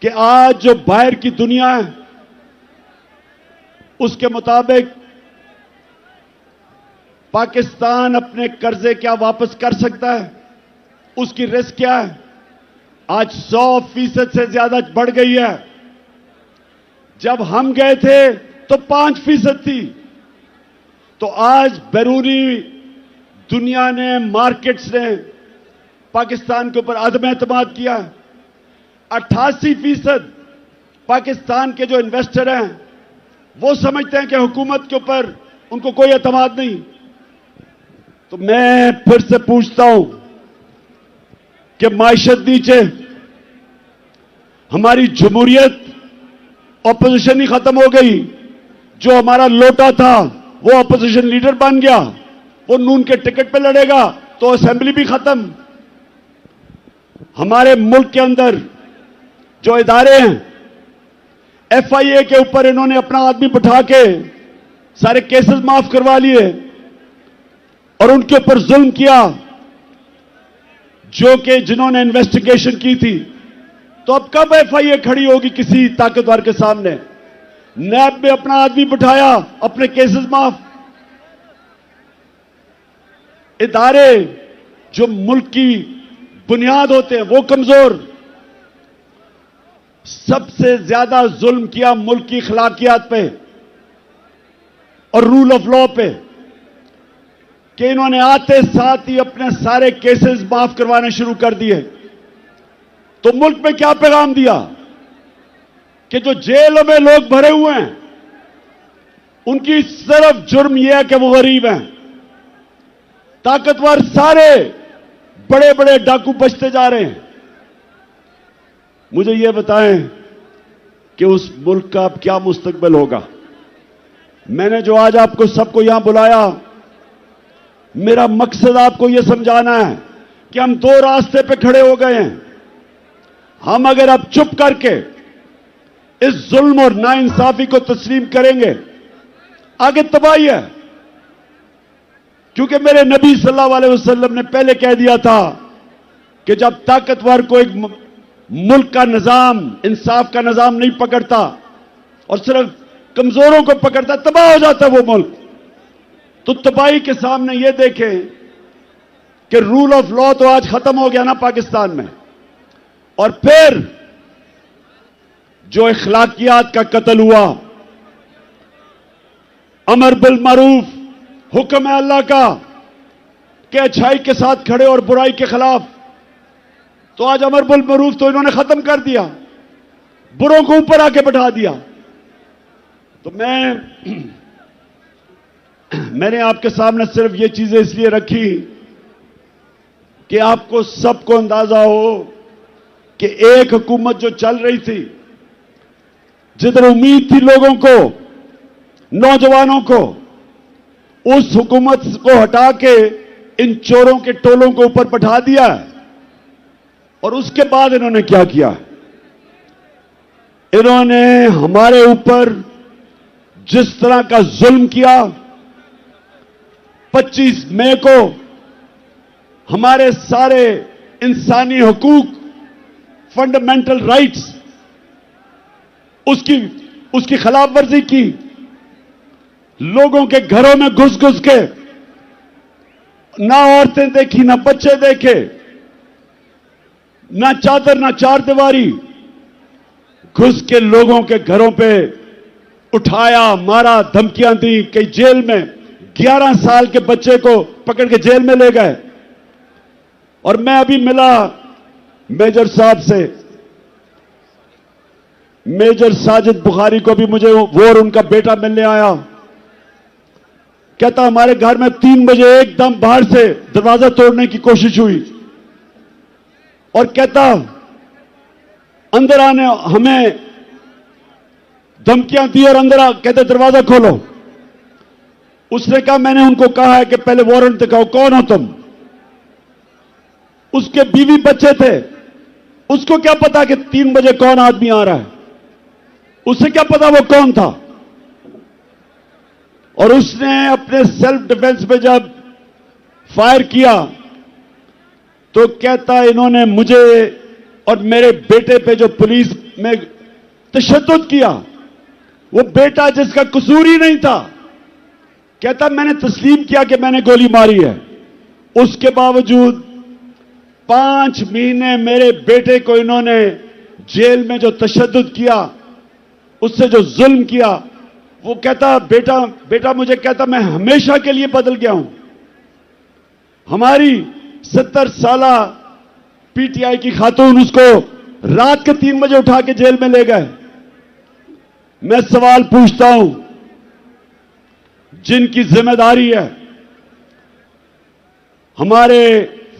कि आज जो बाहर की दुनिया है उसके मुताबिक पाकिस्तान अपने कर्जे क्या वापस कर सकता है, उसकी रिस्क क्या है, आज 100% से ज्यादा बढ़ गई है। जब हम गए थे तो 5% थी। तो आज बैरूनी दुनिया ने, मार्केट्स ने पाकिस्तान के ऊपर अदम एतमाद किया। 88% पाकिस्तान के जो इन्वेस्टर हैं वो समझते हैं कि हुकूमत के ऊपर उनको कोई एतमाद नहीं। तो मैं फिर से पूछता हूं कि माइशत नीचे, हमारी जमहूरियत ऑपोजिशन ही खत्म हो गई। जो हमारा लोटा था वो ऑपोजिशन लीडर बन गया, वो नून के टिकट पे लड़ेगा तो असेंबली भी खत्म। हमारे मुल्क के अंदर जो इदारे हैं, FIA के ऊपर इन्होंने अपना आदमी बिठा के सारे केसेस माफ करवा लिए और उनके ऊपर जुल्म किया, जो कि जिन्होंने इन्वेस्टिगेशन की थी। तो अब कब FIA खड़ी होगी किसी ताकतवर के सामने? नैब में अपना आदमी बिठाया, अपने केसेस माफ। इदारे जो मुल्क की बुनियाद होते हैं वो कमजोर। सबसे ज्यादा जुल्म किया मुल्क की अखलाकियात पे और रूल ऑफ लॉ पे कि इन्होंने आते साथ ही अपने सारे केसेस माफ करवाने शुरू कर दिए। तो मुल्क में क्या पैगाम दिया कि जो जेलों में लोग भरे हुए हैं उनकी सिर्फ जुर्म यह है कि वो गरीब हैं। ताकतवर सारे बड़े बड़े डाकू बचते जा रहे हैं। मुझे यह बताएं कि उस मुल्क का अब क्या मुस्तकबिल होगा। मैंने जो आज आपको सबको यहां बुलाया, मेरा मकसद आपको यह समझाना है कि हम दो रास्ते पे खड़े हो गए हैं। हम अगर अब चुप करके इस जुल्म और नाइंसाफी को तस्लीम करेंगे, आगे तबाही है। क्योंकि मेरे नबी सल्लल्लाहु अलैहि वसल्लम ने पहले कह दिया था कि जब ताकतवर को एक मुल्क का निजाम, इंसाफ का निजाम नहीं पकड़ता और सिर्फ कमजोरों को पकड़ता, तबाह हो जाता है वो मुल्क। तो तबाही के सामने ये देखें कि रूल ऑफ लॉ तो आज खत्म हो गया ना पाकिस्तान में, और फिर जो अखलाकियात का कत्ल हुआ, अमर बिल मारूफ, हुक्म है अल्लाह का कि अच्छाई के साथ खड़े और बुराई के खिलाफ, तो आज अमर बिल मारूफ तो इन्होंने खत्म कर दिया, बुरों को ऊपर आके बैठा दिया। तो मैंने आपके सामने सिर्फ ये चीजें इसलिए रखी कि आपको सबको अंदाजा हो कि एक हुकूमत जो चल रही थी, जिधर उम्मीद थी लोगों को, नौजवानों को, उस हुकूमत को हटा के इन चोरों के टोलों को ऊपर बैठा दिया। और उसके बाद इन्होंने क्या किया? इन्होंने हमारे ऊपर जिस तरह का जुल्म किया, 25 मई को हमारे सारे इंसानी हकूक, फंडामेंटल राइट्स, उसकी खिलाफ वर्जी की। लोगों के घरों में घुस घुस के ना औरतें देखी, ना बच्चे देखे, ना चादर, ना चार दीवारी, घुस के लोगों के घरों पे उठाया, मारा, धमकियां दी, कई जेल में 11 साल के बच्चे को पकड़ के जेल में ले गए। और मैं अभी मिला मेजर साहब से, मेजर साजिद बुखारी को भी मुझे वो और उनका बेटा मिलने आया। कहता हमारे घर में 3 बजे एकदम बाहर से दरवाजा तोड़ने की कोशिश हुई और कहता अंदर आने हमें धमकियां दी और अंदर कहते दरवाजा खोलो। उसने कहा मैंने उनको कहा है कि पहले वारंट दिखाओ, कौन हो तुम? उसके बीवी बच्चे थे, उसको क्या पता कि 3 बजे कौन आदमी आ रहा है? उसे क्या पता वो कौन था? और उसने अपने सेल्फ डिफेंस में जब फायर किया तो कहता इन्होंने मुझे और मेरे बेटे पे जो पुलिस में तशद्दुद किया, वो बेटा जिसका कसूर ही नहीं था, कहता मैंने तस्लीम किया कि मैंने गोली मारी है। उसके बावजूद 5 महीने मेरे बेटे को इन्होंने जेल में जो तशद्दुद किया, उससे जो जुल्म किया, वो कहता बेटा मुझे कहता मैं हमेशा के लिए बदल गया हूं। हमारी 70 साला पीटीआई की खातून उसको रात के 3 बजे उठा के जेल में ले गए। मैं सवाल पूछता हूं, जिनकी जिम्मेदारी है हमारे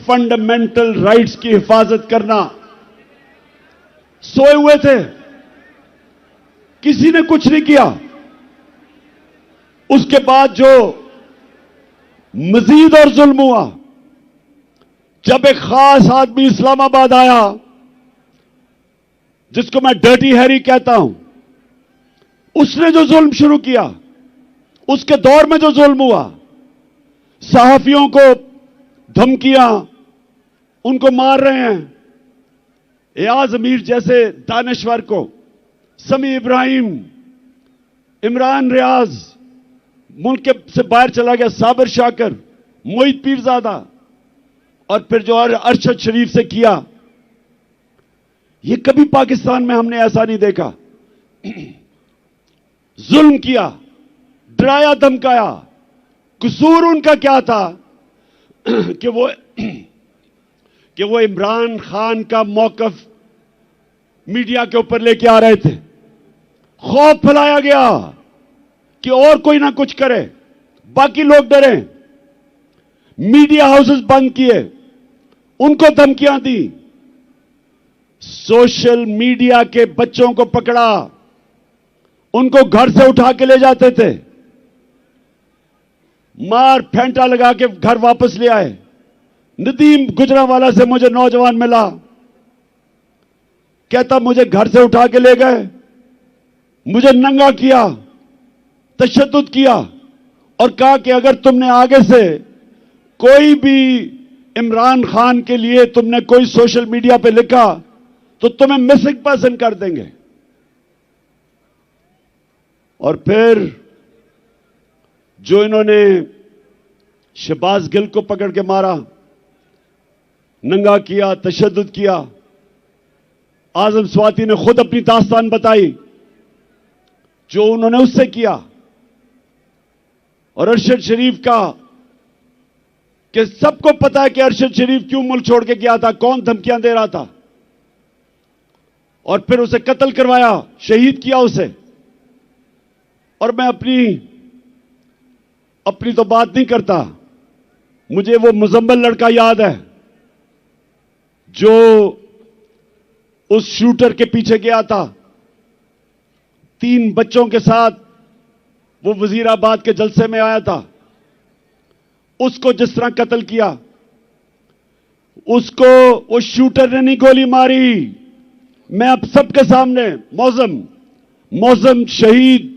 फंडामेंटल राइट्स की हिफाजत करना, सोए हुए थे, किसी ने कुछ नहीं किया। उसके बाद जो मजीद और जुल्म हुआ, जब एक खास आदमी इस्लामाबाद आया जिसको मैं डर्टी हैरी कहता हूं, उसने जो जुल्म शुरू किया, उसके दौर में जो जुल्म हुआ, सहाफियों को धमकियां, उनको मार रहे हैं, एयाज अमीर जैसे दानश्वर को, समी इब्राहिम, इमरान रियाज, मुल्क से बाहर चला गया साबिर शाकर, मोहित पीरजादा, और फिर जो अरशद शरीफ से किया, ये कभी पाकिस्तान में हमने ऐसा नहीं देखा। जुल्म किया, डराया धमकाया। कसूर उनका क्या था कि वो इमरान खान का मौकफ मीडिया के ऊपर लेके आ रहे थे। खौफ फैलाया गया कि और कोई ना कुछ करे, बाकी लोग डरे। मीडिया हाउसेस बंद किए, उनको धमकियां दी, सोशल मीडिया के बच्चों को पकड़ा, उनको घर से उठा के ले जाते थे, मार फेंटा लगा के घर वापस ले आए। नदीम गुजरांवाला से मुझे नौजवान मिला, कहता मुझे घर से उठा के ले गए, मुझे नंगा किया, तशद्दुद किया और कहा कि अगर तुमने आगे से कोई भी इमरान खान के लिए तुमने कोई सोशल मीडिया पे लिखा तो तुम्हें मिसिंग पर्सन कर देंगे। और फिर जो इन्होंने शहबाज गिल को पकड़ के मारा, नंगा किया, तशद्दुद किया, आजम स्वाति ने खुद अपनी दास्तान बताई जो उन्होंने उससे किया। और अरशद शरीफ का कि सबको पता है कि अरशद शरीफ क्यों मुल्क छोड़ के गया था, कौन धमकियां दे रहा था, और फिर उसे कत्ल करवाया, शहीद किया उसे। और मैं अपनी तो बात नहीं करता, मुझे वो मुजम्मिल लड़का याद है जो उस शूटर के पीछे गया था 3 बच्चों के साथ, वो वजीराबाद के जलसे में आया था, उसको जिस तरह कत्ल किया, उसको उस शूटर ने नहीं गोली मारी। मैं अब सबके सामने मौजम शहीद,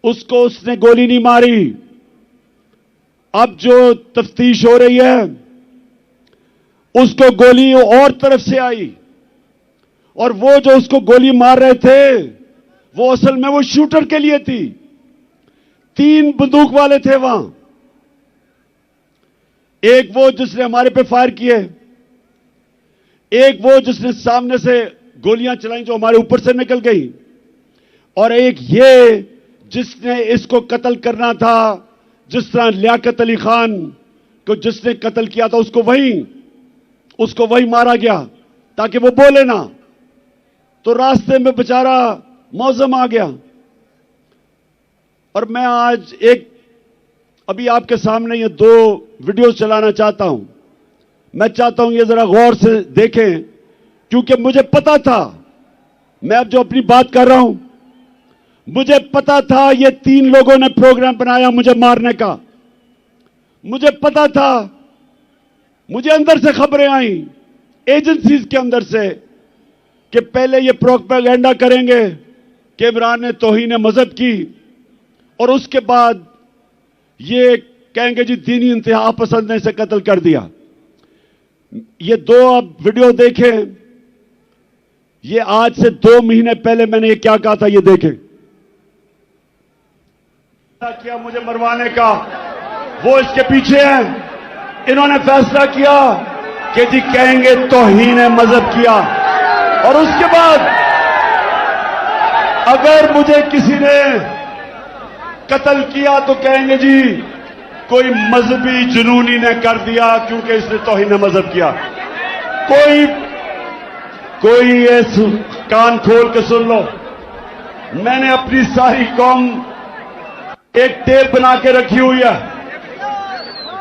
उसको उसने गोली नहीं मारी। अब जो तफ्तीश हो रही है, उसको गोली और तरफ से आई, और वो जो उसको गोली मार रहे थे वो असल में वो शूटर के लिए थी। 3 बंदूक वाले थे वहां, एक वो जिसने हमारे पे फायर किए, एक वो जिसने सामने से गोलियां चलाई जो हमारे ऊपर से निकल गई, और एक ये जिसने इसको कत्ल करना था, जिस तरह लियाकत अली खान को जिसने कत्ल किया था उसको वही मारा गया ताकि वो बोले ना, तो रास्ते में बेचारा मौजम आ गया। और मैं आज अभी आपके सामने ये 2 वीडियो चलाना चाहता हूं। मैं चाहता हूं ये जरा गौर से देखें, क्योंकि मुझे पता था, मैं अब जो अपनी बात कर रहा हूं, मुझे पता था ये 3 लोगों ने प्रोग्राम बनाया मुझे मारने का। मुझे पता था, मुझे अंदर से खबरें आई, एजेंसीज के अंदर से, कि पहले ये प्रोपेगेंडा करेंगे कि इमरान ने तौहीन मजहब की, और उसके बाद ये कहेंगे जी दीनी इंतहा पसंद ने इसे कत्ल कर दिया। ये 2 आप वीडियो देखें। ये आज से 2 महीने पहले मैंने ये क्या कहा था, ये देखें। किया मुझे मरवाने का, वो इसके पीछे हैं। इन्होंने फैसला किया कि जी कहेंगे तौहीन मजहब किया, और उसके बाद अगर मुझे किसी ने कत्ल किया तो कहेंगे जी कोई मजहबी जुनूनी ने कर दिया क्योंकि इसने तौहीन मजहब किया। कोई ये कान खोल के सुन लो, मैंने अपनी सारी कौम एक टेप बना के रखी हुई है।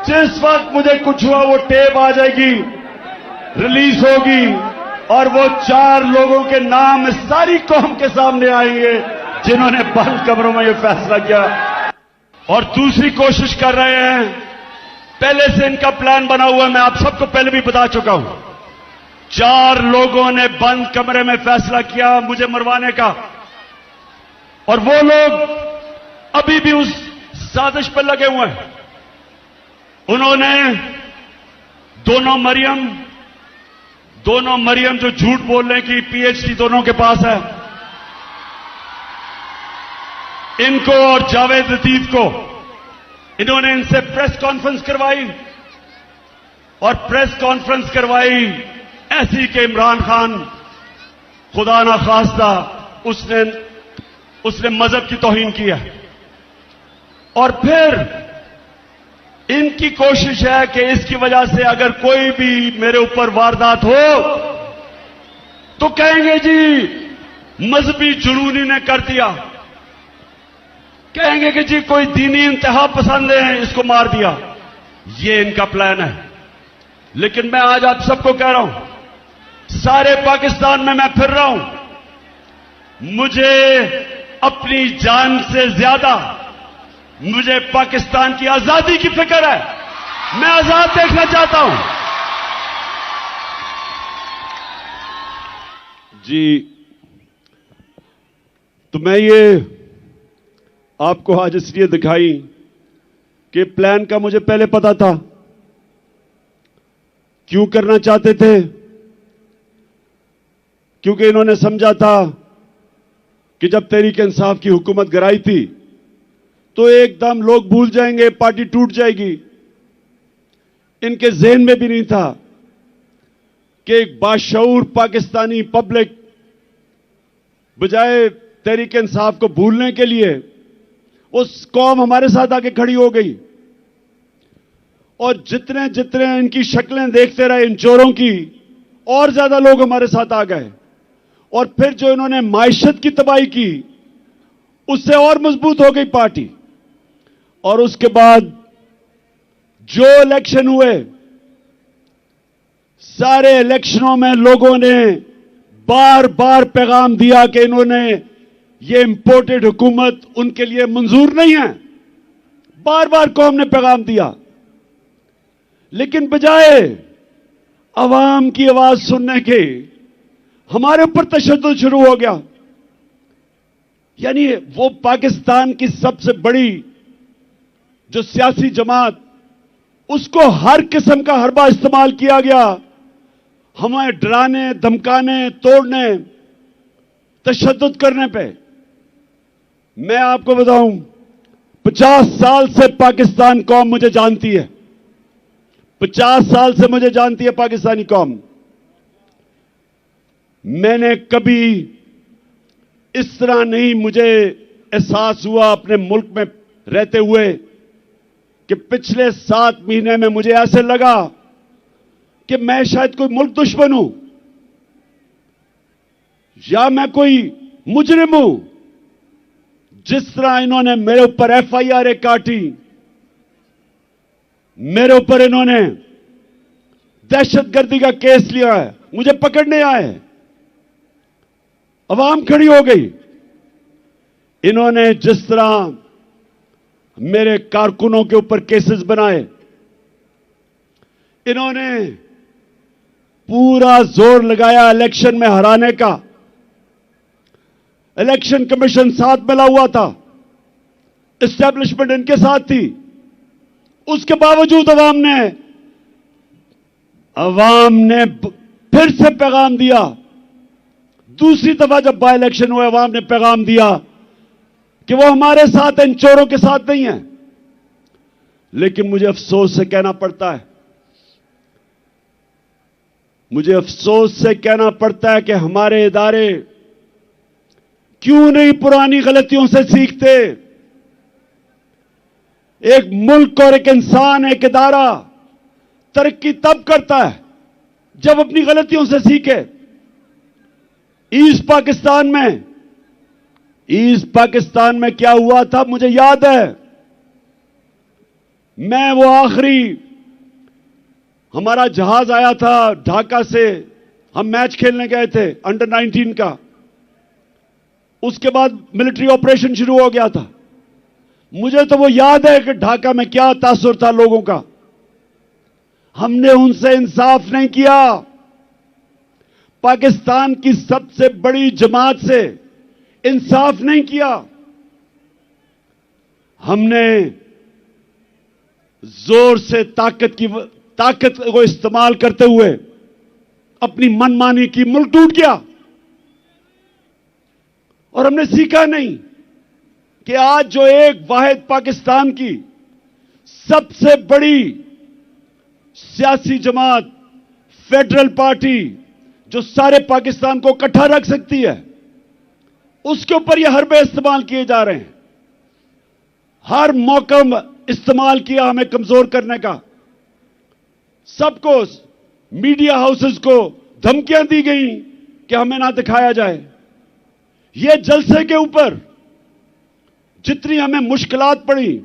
जिस वक्त मुझे कुछ हुआ वो टेप आ जाएगी, रिलीज होगी, और वो 4 लोगों के नाम सारी कौम के सामने आएंगे जिन्होंने बंद कमरों में ये फैसला किया और दूसरी कोशिश कर रहे हैं। पहले से इनका प्लान बना हुआ है, मैं आप सबको पहले भी बता चुका हूं। 4 लोगों ने बंद कमरे में फैसला किया मुझे मरवाने का, और वो लोग अभी भी उस साजिश पर लगे हुए हैं। उन्होंने दोनों मरियम जो झूठ बोलने की पीएचडी दोनों के पास है, इनको और जावेद लतीफ को, इन्होंने इनसे प्रेस कॉन्फ्रेंस करवाई, और प्रेस कॉन्फ्रेंस करवाई ऐसी कि इमरान खान खुदा ना खास्ता उसने मजहब की तौहीन की है। और फिर इनकी कोशिश है कि इसकी वजह से अगर कोई भी मेरे ऊपर वारदात हो तो कहेंगे जी मजहबी जुनूनी ने कर दिया, कहेंगे कि जी कोई दीनी इंतहा पसंद है इसको मार दिया। ये इनका प्लान है। लेकिन मैं आज आप सबको कह रहा हूं, सारे पाकिस्तान में मैं फिर रहा हूं, मुझे अपनी जान से ज्यादा मुझे पाकिस्तान की आजादी की फिक्र है। मैं आजाद देखना चाहता हूं। जी, तो मैं ये आपको आज इसलिए दिखाई कि प्लान का मुझे पहले पता था। क्यों करना चाहते थे? क्योंकि इन्होंने समझा था कि जब तहरीक इंसाफ की हुकूमत गिराई थी तो एकदम लोग भूल जाएंगे, पार्टी टूट जाएगी। इनके ज़हन में भी नहीं था कि एक बाशऊर पाकिस्तानी पब्लिक बजाय तहरीक इंसाफ को भूलने के लिए उस कौम हमारे साथ आके खड़ी हो गई। और जितने जितने इनकी शक्लें देखते रहे इन चोरों की, और ज्यादा लोग हमारे साथ आ गए। और फिर जो इन्होंने माइशत की तबाही की, उससे और मजबूत हो गई पार्टी। और उसके बाद जो इलेक्शन हुए, सारे इलेक्शनों में लोगों ने बार बार पैगाम दिया कि इन्होंने ये इंपोर्टेड हुकूमत उनके लिए मंजूर नहीं है। बार बार कौम ने पैगाम दिया, लेकिन बजाय अवाम की आवाज सुनने के हमारे ऊपर तशद्दुद शुरू हो गया। यानी वो पाकिस्तान की सबसे बड़ी जो सियासी जमात, उसको हर किस्म का हरबा इस्तेमाल किया गया, हमें डराने, धमकाने, तोड़ने, तशद्दुद करने पे। मैं आपको बताऊं, 50 साल से पाकिस्तान कौम मुझे जानती है। 50 साल से मुझे जानती है पाकिस्तानी कौम। मैंने कभी इस तरह नहीं मुझे एहसास हुआ अपने मुल्क में रहते हुए कि पिछले 7 महीने में मुझे ऐसे लगा कि मैं शायद कोई मुल्क दुश्मन हूं या मैं कोई मुजरिम हूं। जिस तरह इन्होंने मेरे ऊपर एफआईआर काटी, मेरे ऊपर इन्होंने दहशतगर्दी का केस लिया है, मुझे पकड़ने आए, अवाम खड़ी हो गई। इन्होंने जिस तरह मेरे कारकुनों के ऊपर केसेस बनाए, इन्होंने पूरा जोर लगाया इलेक्शन में हराने का। इलेक्शन कमीशन साथ मिला हुआ था, एस्टेब्लिशमेंट इनके साथ थी। उसके बावजूद अवाम ने फिर से पैगाम दिया। दूसरी दफा जब बाय इलेक्शन हुए, अवाम ने पैगाम दिया कि वो हमारे साथ इन चोरों के साथ नहीं है। लेकिन मुझे अफसोस से कहना पड़ता है, मुझे अफसोस से कहना पड़ता है कि हमारे इदारे क्यों नहीं पुरानी गलतियों से सीखते। एक मुल्क और एक इंसान, एक इदारा तरक्की तब करता है जब अपनी गलतियों से सीखे। ईस्ट पाकिस्तान में क्या हुआ था मुझे याद है। मैं वो आखिरी हमारा जहाज आया था ढाका से, हम मैच खेलने गए थे अंडर 19 का। उसके बाद मिलिट्री ऑपरेशन शुरू हो गया था। मुझे तो वो याद है कि ढाका में क्या तासुर था लोगों का। हमने उनसे इंसाफ नहीं किया। पाकिस्तान की सबसे बड़ी जमात से इंसाफ नहीं किया। हमने जोर से ताकत को इस्तेमाल करते हुए अपनी मनमानी की, मुल्क टूट गया। और हमने सीखा नहीं कि आज जो एक वाहिद पाकिस्तान की सबसे बड़ी सियासी जमात, फेडरल पार्टी, जो सारे पाकिस्तान को इकट्ठा रख सकती है, उसके ऊपर यह हरबे इस्तेमाल किए जा रहे हैं। हर मौका इस्तेमाल किया हमें कमजोर करने का। सबको, मीडिया हाउसेस को धमकियां दी गई कि हमें ना दिखाया जाए। ये जलसे के ऊपर जितनी हमें मुश्किलात पड़ी,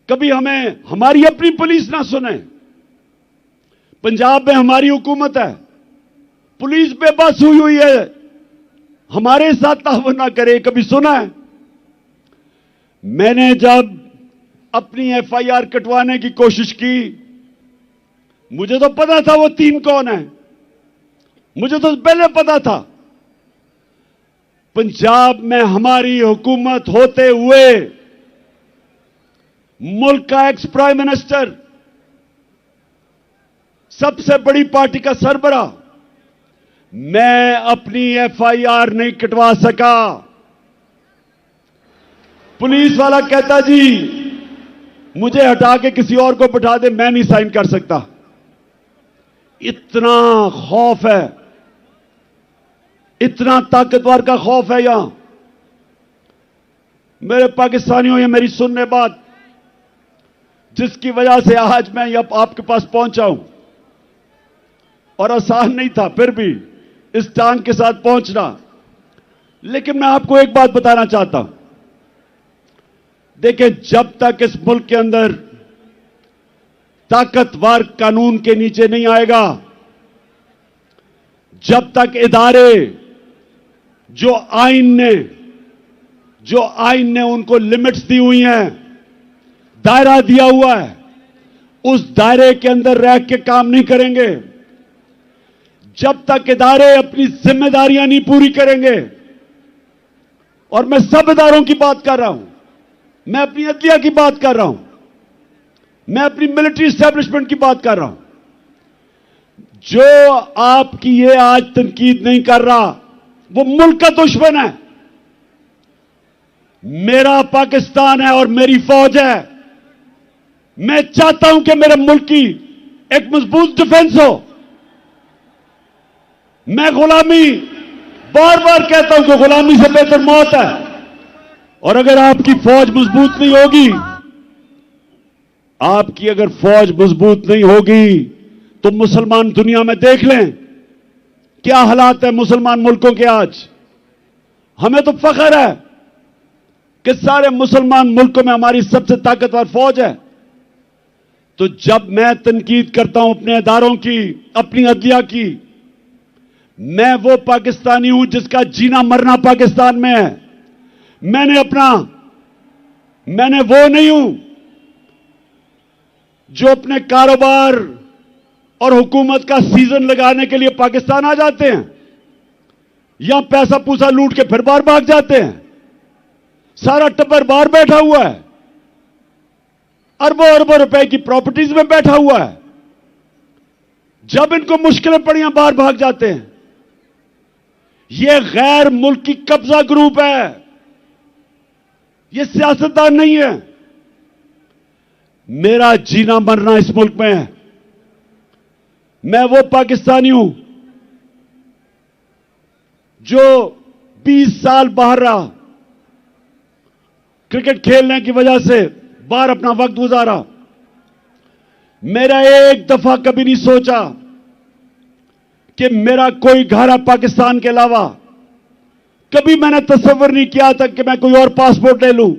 कभी हमें हमारी अपनी पुलिस ना सुने। पंजाब में हमारी हुकूमत है, पुलिस बेबस हुई है, हमारे साथ ताउन ना करे, कभी सुना है? मैंने जब अपनी एफआईआर कटवाने की कोशिश की, मुझे तो पता था वो 3 कौन है, मुझे तो पहले पता था। पंजाब में हमारी हुकूमत होते हुए मुल्क का एक्स प्राइम मिनिस्टर, सबसे बड़ी पार्टी का सरबराह, मैं अपनी एफआईआर नहीं कटवा सका। पुलिस वाला कहता जी मुझे हटा के किसी और को बिठा दे, मैं नहीं साइन कर सकता। इतना खौफ है, इतना ताकतवर का खौफ है यहां। मेरे पाकिस्तानियों, ये मेरी सुनने बात, जिसकी वजह से आज मैं आपके पास पहुंचा हूं, और आसान नहीं था फिर भी इस टांग के साथ पहुंचना। लेकिन मैं आपको एक बात बताना चाहता हूं। देखिए, जब तक इस मुल्क के अंदर ताकतवर कानून के नीचे नहीं आएगा, जब तक इदारे जो आईन ने उनको लिमिट्स दी हुई हैं, दायरा दिया हुआ है, उस दायरे के अंदर रह के काम नहीं करेंगे, जब तक इदारे अपनी जिम्मेदारियां नहीं पूरी करेंगे, और मैं सब इदारों की बात कर रहा हूं, मैं अपनी अदलिया की बात कर रहा हूं, मैं अपनी मिलिट्री एस्टेब्लिशमेंट की बात कर रहा हूं, जो आपकी ये आज तनकीद नहीं कर रहा, वो मुल्क का दुश्मन है। मेरा पाकिस्तान है और मेरी फौज है। मैं चाहता हूं कि मेरे मुल्क की एक मजबूत डिफेंस हो। मैं गुलामी बार बार कहता हूं कि गुलामी से बेहतर मौत है। और अगर आपकी फौज मजबूत नहीं होगी, आपकी अगर फौज मजबूत नहीं होगी, तो मुसलमान दुनिया में देख लें क्या हालात है मुसलमान मुल्कों के आज। हमें तो फख्र है कि सारे मुसलमान मुल्कों में हमारी सबसे ताकतवर फौज है। तो जब मैं तनकीद करता हूं अपने इदारों की, अपनी अदलिया की, मैं वो पाकिस्तानी हूं जिसका जीना मरना पाकिस्तान में है। मैंने वो नहीं हूं जो अपने कारोबार और हुकूमत का सीजन लगाने के लिए पाकिस्तान आ जाते हैं, यहां पैसा पूसा लूट के फिर बाहर भाग जाते हैं। सारा टब्बर बाहर बैठा हुआ है, अरबों अरबों रुपए की प्रॉपर्टीज में बैठा हुआ है। जब इनको मुश्किलें पड़ियां बाहर भाग जाते हैं। यह गैर मुल्की कब्जा ग्रुप है, यह सियासतदान नहीं है। मेरा जीना मरना इस मुल्क में है। मैं वो पाकिस्तानी हूं जो 20 साल बाहर रहा, क्रिकेट खेलने की वजह से बाहर अपना वक्त गुजारा। मेरा एक दफा कभी नहीं सोचा कि मेरा कोई घर है पाकिस्तान के अलावा। कभी मैंने तस्वीर नहीं किया था कि मैं कोई और पासपोर्ट ले लूं,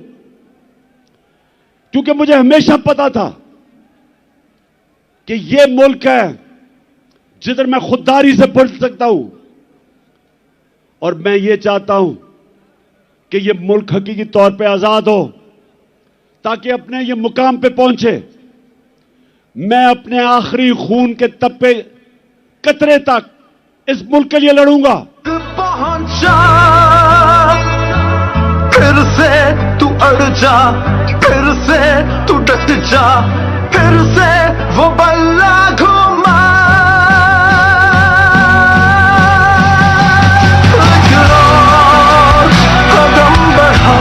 क्योंकि मुझे हमेशा पता था कि यह मुल्क है जिधर मैं खुददारी से पढ़ सकता हूं। और मैं ये चाहता हूं कि यह मुल्क हकीकी तौर पे आजाद हो, ताकि अपने ये मुकाम पे पहुंचे। मैं अपने आखिरी खून के तप्पे कतरे तक इस मुल्क के लिए लड़ूंगा। पहुंचा फिर से तू अड़ जा, फिर से तू डट जा, फिर से वो बल्ला घुमा। कदम बढ़ा,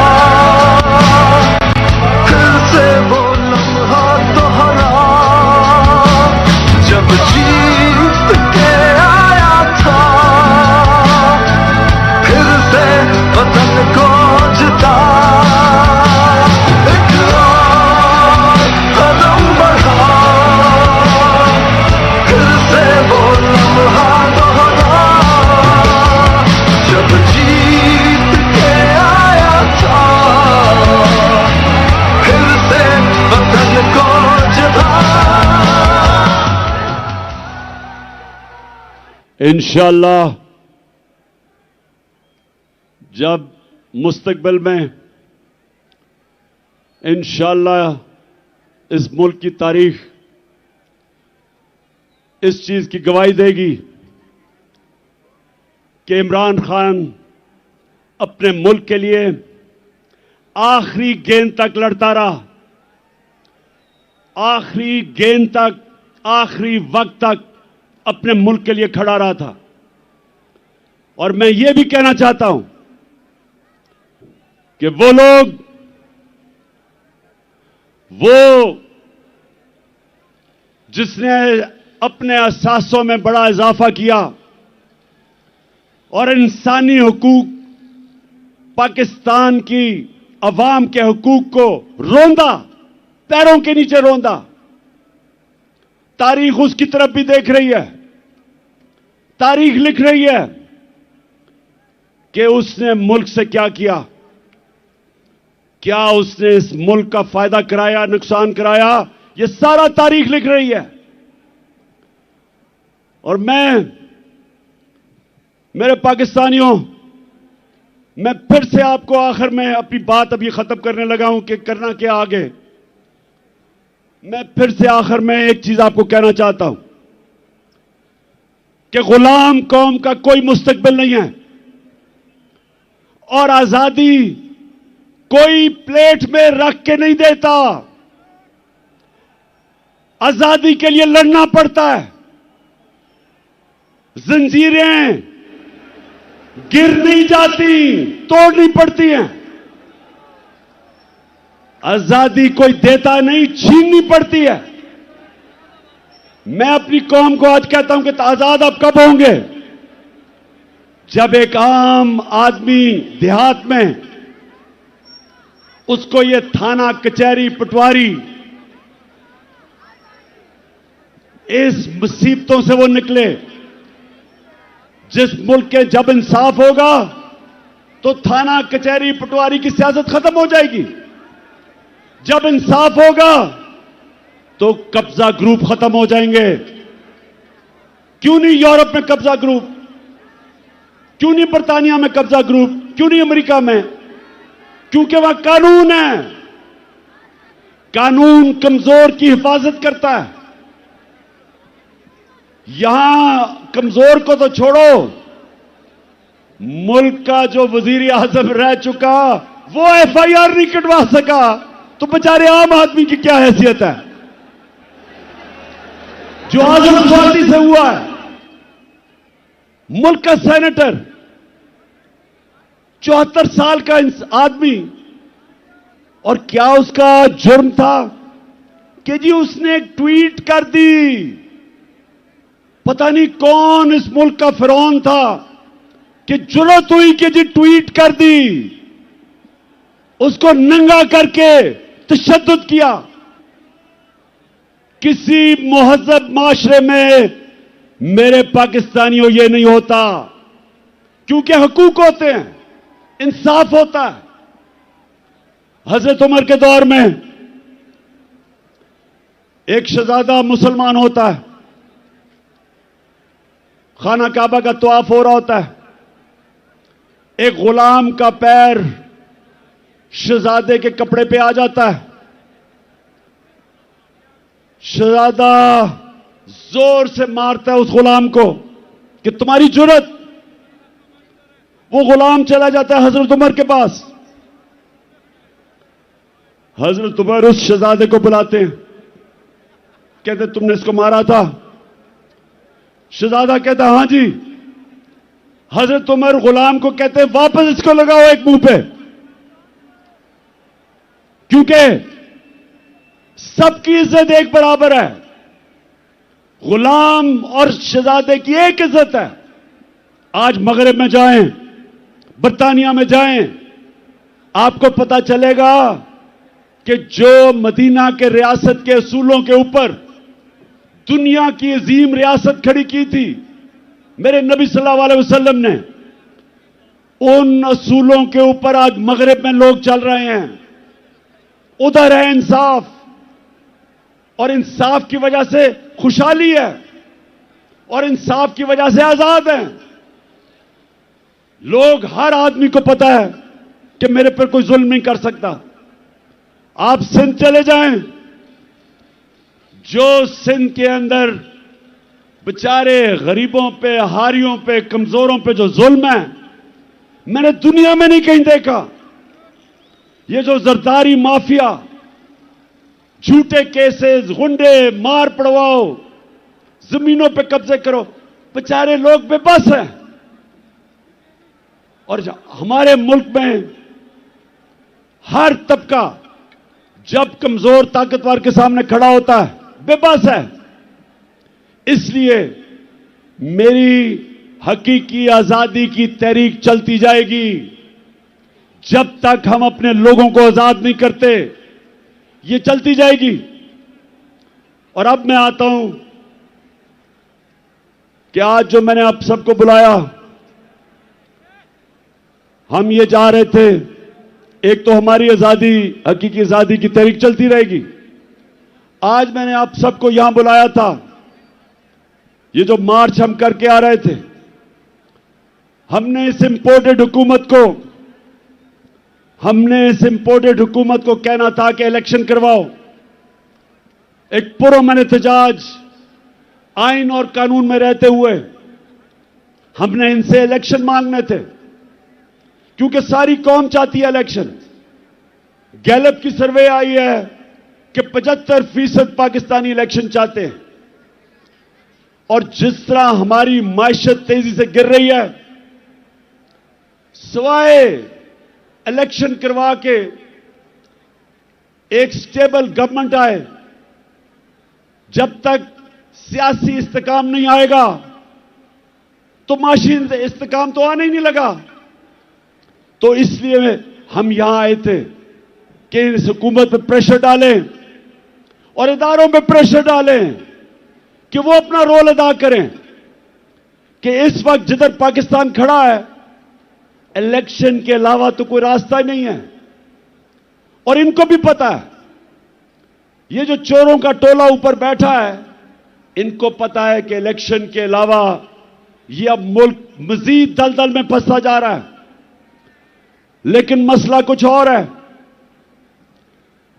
फिर से वो लम्हा दोहरा जब जीत के आया था, फिर से वतन को जिता। एक और कदम बढ़ा, फिर से वो लम्हा दोहरा जब जीत के आया था, फिर से वतन को जिता। इंशाअल्लाह जब मुस्तकबिल में इंशाअल्लाह इस मुल्क की तारीख इस चीज की गवाही देगी कि इमरान खान अपने मुल्क के लिए आखिरी गेंद तक लड़ता रहा, आखिरी गेंद तक, आखिरी वक्त तक अपने मुल्क के लिए खड़ा रहा था। और मैं ये भी कहना चाहता हूं कि वो लोग, जिसने अपने अहसासों में बड़ा इजाफा किया और इंसानी हुकूक, पाकिस्तान की अवाम के हुकूक को रोंदा, पैरों के नीचे रोंदा, तारीख उसकी तरफ भी देख रही है। तारीख लिख रही है कि उसने मुल्क से क्या किया, क्या उसने इस मुल्क का फायदा कराया, नुकसान कराया, यह सारा तारीख लिख रही है। और मेरे पाकिस्तानियों, मैं फिर से आपको आखिर में अपनी बात अभी खत्म करने लगा हूं कि करना क्या आगे। मैं फिर से आखिर में एक चीज आपको कहना चाहता हूं कि गुलाम कौम का कोई मुस्तकबिल नहीं है और आजादी कोई प्लेट में रख के नहीं देता। आजादी के लिए लड़ना पड़ता है। जंजीरें गिर नहीं जाती, तोड़नी पड़ती हैं। आजादी कोई देता नहीं, छीननी पड़ती है। मैं अपनी कौम को आज कहता हूं कि आजाद आप कब होंगे? जब एक आम आदमी देहात में उसको ये थाना कचहरी पटवारी इस मुसीबतों से वो निकले, जिस मुल्क के जब इंसाफ होगा तो थाना कचहरी पटवारी की सियासत खत्म हो जाएगी। जब इंसाफ होगा तो कब्जा ग्रुप खत्म हो जाएंगे। क्यों नहीं यूरोप में कब्जा ग्रुप, क्यों नहीं बर्तानिया में कब्जा ग्रुप, क्यों नहीं अमेरिका में? क्योंकि वहां कानून है। कानून कमजोर की हिफाजत करता है। यहां कमजोर को तो छोड़ो, मुल्क का जो वजीर आजम रह चुका वो एफआईआर नहीं कटवा सका, तो बेचारे आम आदमी की क्या हैसियत है जो आजम पार्टी से हुआ है? मुल्क का सेनेटर 74 साल का आदमी, और क्या उसका जुर्म था कि जी उसने एक ट्वीट कर दी। पता नहीं कौन इस मुल्क का फिरौन था कि जुर्रत हुई कि जी ट्वीट कर दी, उसको नंगा करके तशद्दुद किया। किसी मुहज़्ज़ब माशरे में मेरे पाकिस्तानियों ये नहीं होता, क्योंकि हुकूक होते हैं, इंसाफ होता है। हजरत उमर के दौर में एक शहजादा मुसलमान होता है, खाना काबा का तवाफ हो रहा होता है, एक गुलाम का पैर शहजादे के कपड़े पे आ जाता है। शहजादा जोर से मारता है उस गुलाम को कि तुम्हारी जुर्रत। वो गुलाम चला जाता है हजरत उमर के पास। हजरत उमर उस शहजादे को बुलाते हैं, कहते तुमने इसको मारा था? शहजादा कहता हां जी। हजरत उमर गुलाम को कहते हैं वापस इसको लगाओ एक मुंह पे, क्योंकि सबकी इज्जत एक बराबर है। गुलाम और शहजादे की एक इज्जत है। आज मगरिब में जाएं, बर्तानिया में जाएं, आपको पता चलेगा कि जो मदीना के रियासत के असूलों के ऊपर दुनिया की अजीम रियासत खड़ी की थी मेरे नबी सल्लल्लाहु अलैहि वसल्लम ने, उन असूलों के ऊपर आज मगरिब में लोग चल रहे हैं। उधर है इंसाफ, और इंसाफ की वजह से खुशहाली है, और इंसाफ की वजह से आजाद हैं लोग। हर आदमी को पता है कि मेरे पर कोई जुल्म नहीं कर सकता। आप सिंध चले जाएं, जो सिंध के अंदर बेचारे गरीबों पे, हारियों पे, कमजोरों पे जो जुल्म है, मैंने दुनिया में नहीं कहीं देखा। ये जो जरदारी माफिया, झूठे केसेस, गुंडे, मार पड़वाओ, जमीनों पे कब्जे करो, बेचारे लोग बेबस हैं। और हमारे मुल्क में हर तबका जब कमजोर ताकतवर के सामने खड़ा होता है बेबस है। इसलिए मेरी हकीकी आजादी की तहरीक चलती जाएगी जब तक हम अपने लोगों को आजाद नहीं करते। ये चलती जाएगी। और अब मैं आता हूं कि आज जो मैंने आप सबको बुलाया, हम ये जा रहे थे, एक तो हमारी आजादी, हकीकी आजादी की तहरीक चलती रहेगी। आज मैंने आप सबको यहां बुलाया था, ये जो मार्च हम करके आ रहे थे, हमने इस इंपोर्टेड हुकूमत को कहना था कि इलेक्शन करवाओ। एक पुरअमन एहतजाज आइन और कानून में रहते हुए हमने इनसे इलेक्शन मांगने थे, क्योंकि सारी कौम चाहती है इलेक्शन। गैलप की सर्वे आई है कि 75% पाकिस्तानी इलेक्शन चाहते हैं। और जिस तरह हमारी मायशत तेजी से गिर रही है, सिवाय इलेक्शन करवा के एक स्टेबल गवर्नमेंट आए, जब तक सियासी इस्तेकाम नहीं आएगा, तो माशी इस्तेकाम तो आने ही नहीं लगा। तो इसलिए हम यहां आए थे कि इस हुकूमत पर प्रेशर डालें और इदारों पे प्रेशर डालें कि वो अपना रोल अदा करें कि इस वक्त जिधर पाकिस्तान खड़ा है, इलेक्शन के अलावा तो कोई रास्ता ही नहीं है। और इनको भी पता है, ये जो चोरों का टोला ऊपर बैठा है, इनको पता है कि इलेक्शन के अलावा ये अब मुल्क मजीद दलदल में फंसता जा रहा है। लेकिन मसला कुछ और है।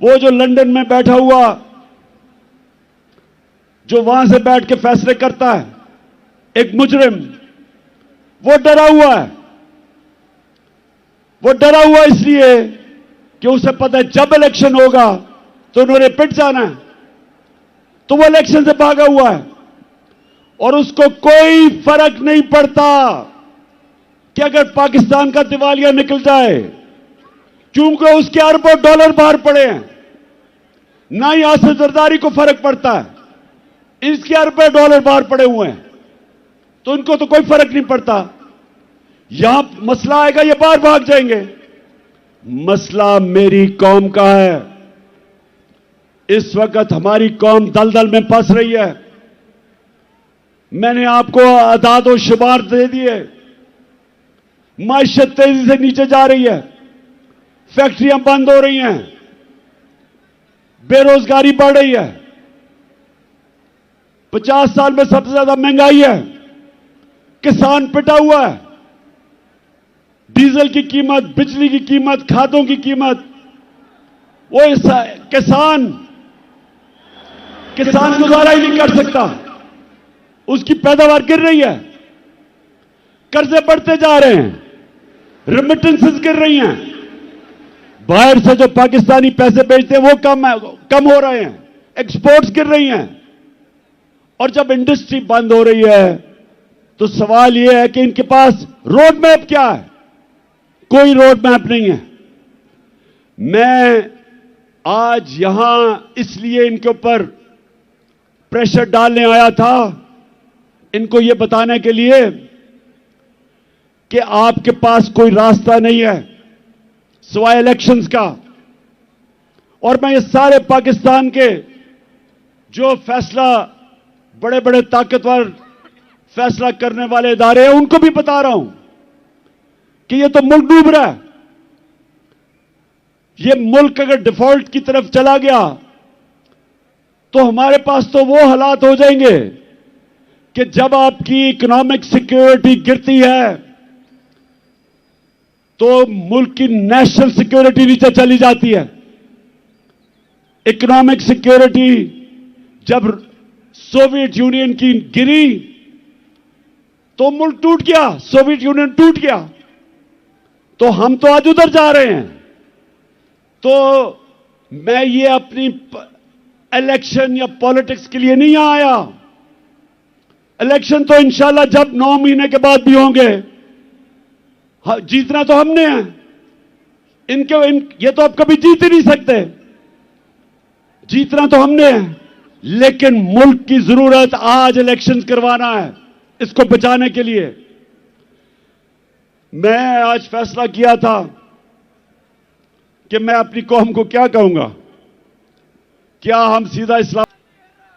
वो जो लंदन में बैठा हुआ, जो वहां से बैठ के फैसले करता है, एक मुजरिम, वो डरा हुआ है। वो डरा हुआ इसलिए कि उसे पता है जब इलेक्शन होगा तो उन्होंने पिट जाना है। तो वो इलेक्शन से भागा हुआ है और उसको कोई फर्क नहीं पड़ता कि अगर पाकिस्तान का दिवालिया निकल जाए, क्योंकि उसके अरबों डॉलर बाहर पड़े हैं। ना ही आसिफ जरदारी को फर्क पड़ता है, इसके अरबों डॉलर बाहर पड़े हुए हैं, तो इनको तो कोई फर्क नहीं पड़ता। यहां मसला आएगा, ये बाहर भाग जाएंगे। मसला मेरी कौम का है। इस वक्त हमारी कौम दलदल में फंस रही है। मैंने आपको आदाद और शुमार दे दिए। माशियत तेजी से नीचे जा रही है, फैक्ट्रियां बंद हो रही हैं, बेरोजगारी बढ़ रही है, 50 साल में सबसे ज्यादा महंगाई है, किसान पिटा हुआ है, डीजल की कीमत, बिजली की कीमत, खादों की कीमत, वो किसान गुजारा ही नहीं कर सकता, उसकी पैदावार गिर रही है, कर्जे बढ़ते जा रहे हैं, रेमिटेंसेस गिर रही हैं, बाहर से जो पाकिस्तानी पैसे भेजते हैं वो कम हो रहे हैं, एक्सपोर्ट्स गिर रही हैं। और जब इंडस्ट्री बंद हो रही है तो सवाल यह है कि इनके पास रोड मैप क्या है? कोई रोड मैप नहीं है। मैं आज यहां इसलिए इनके ऊपर प्रेशर डालने आया था, इनको यह बताने के लिए कि आपके पास कोई रास्ता नहीं है सिवाय इलेक्शंस का। और मैं ये सारे पाकिस्तान के जो फैसला, बड़े बड़े ताकतवर फैसला करने वाले इदारे हैं, उनको भी बता रहा हूं कि ये तो मुल्क डूब रहा है। ये मुल्क अगर डिफॉल्ट की तरफ चला गया तो हमारे पास तो वो हालात हो जाएंगे कि जब आपकी इकोनॉमिक सिक्योरिटी गिरती है तो मुल्क की नेशनल सिक्योरिटी नीचे चली जाती है। इकोनॉमिक सिक्योरिटी जब सोवियत यूनियन की गिरी तो मुल्क टूट गया, सोवियत यूनियन टूट गया। तो हम तो आज उधर जा रहे हैं। तो मैं ये अपनी इलेक्शन या पॉलिटिक्स के लिए नहीं आया। इलेक्शन तो इंशाल्लाह जब 9 महीने के बाद भी होंगे, जीतना तो हमने है। ये तो आप कभी जीत ही नहीं सकते। जीतना तो हमने है, लेकिन मुल्क की जरूरत आज इलेक्शन करवाना है, इसको बचाने के लिए। मैं आज फैसला किया था कि मैं अपनी कौम को क्या कहूंगा। क्या हम सीधा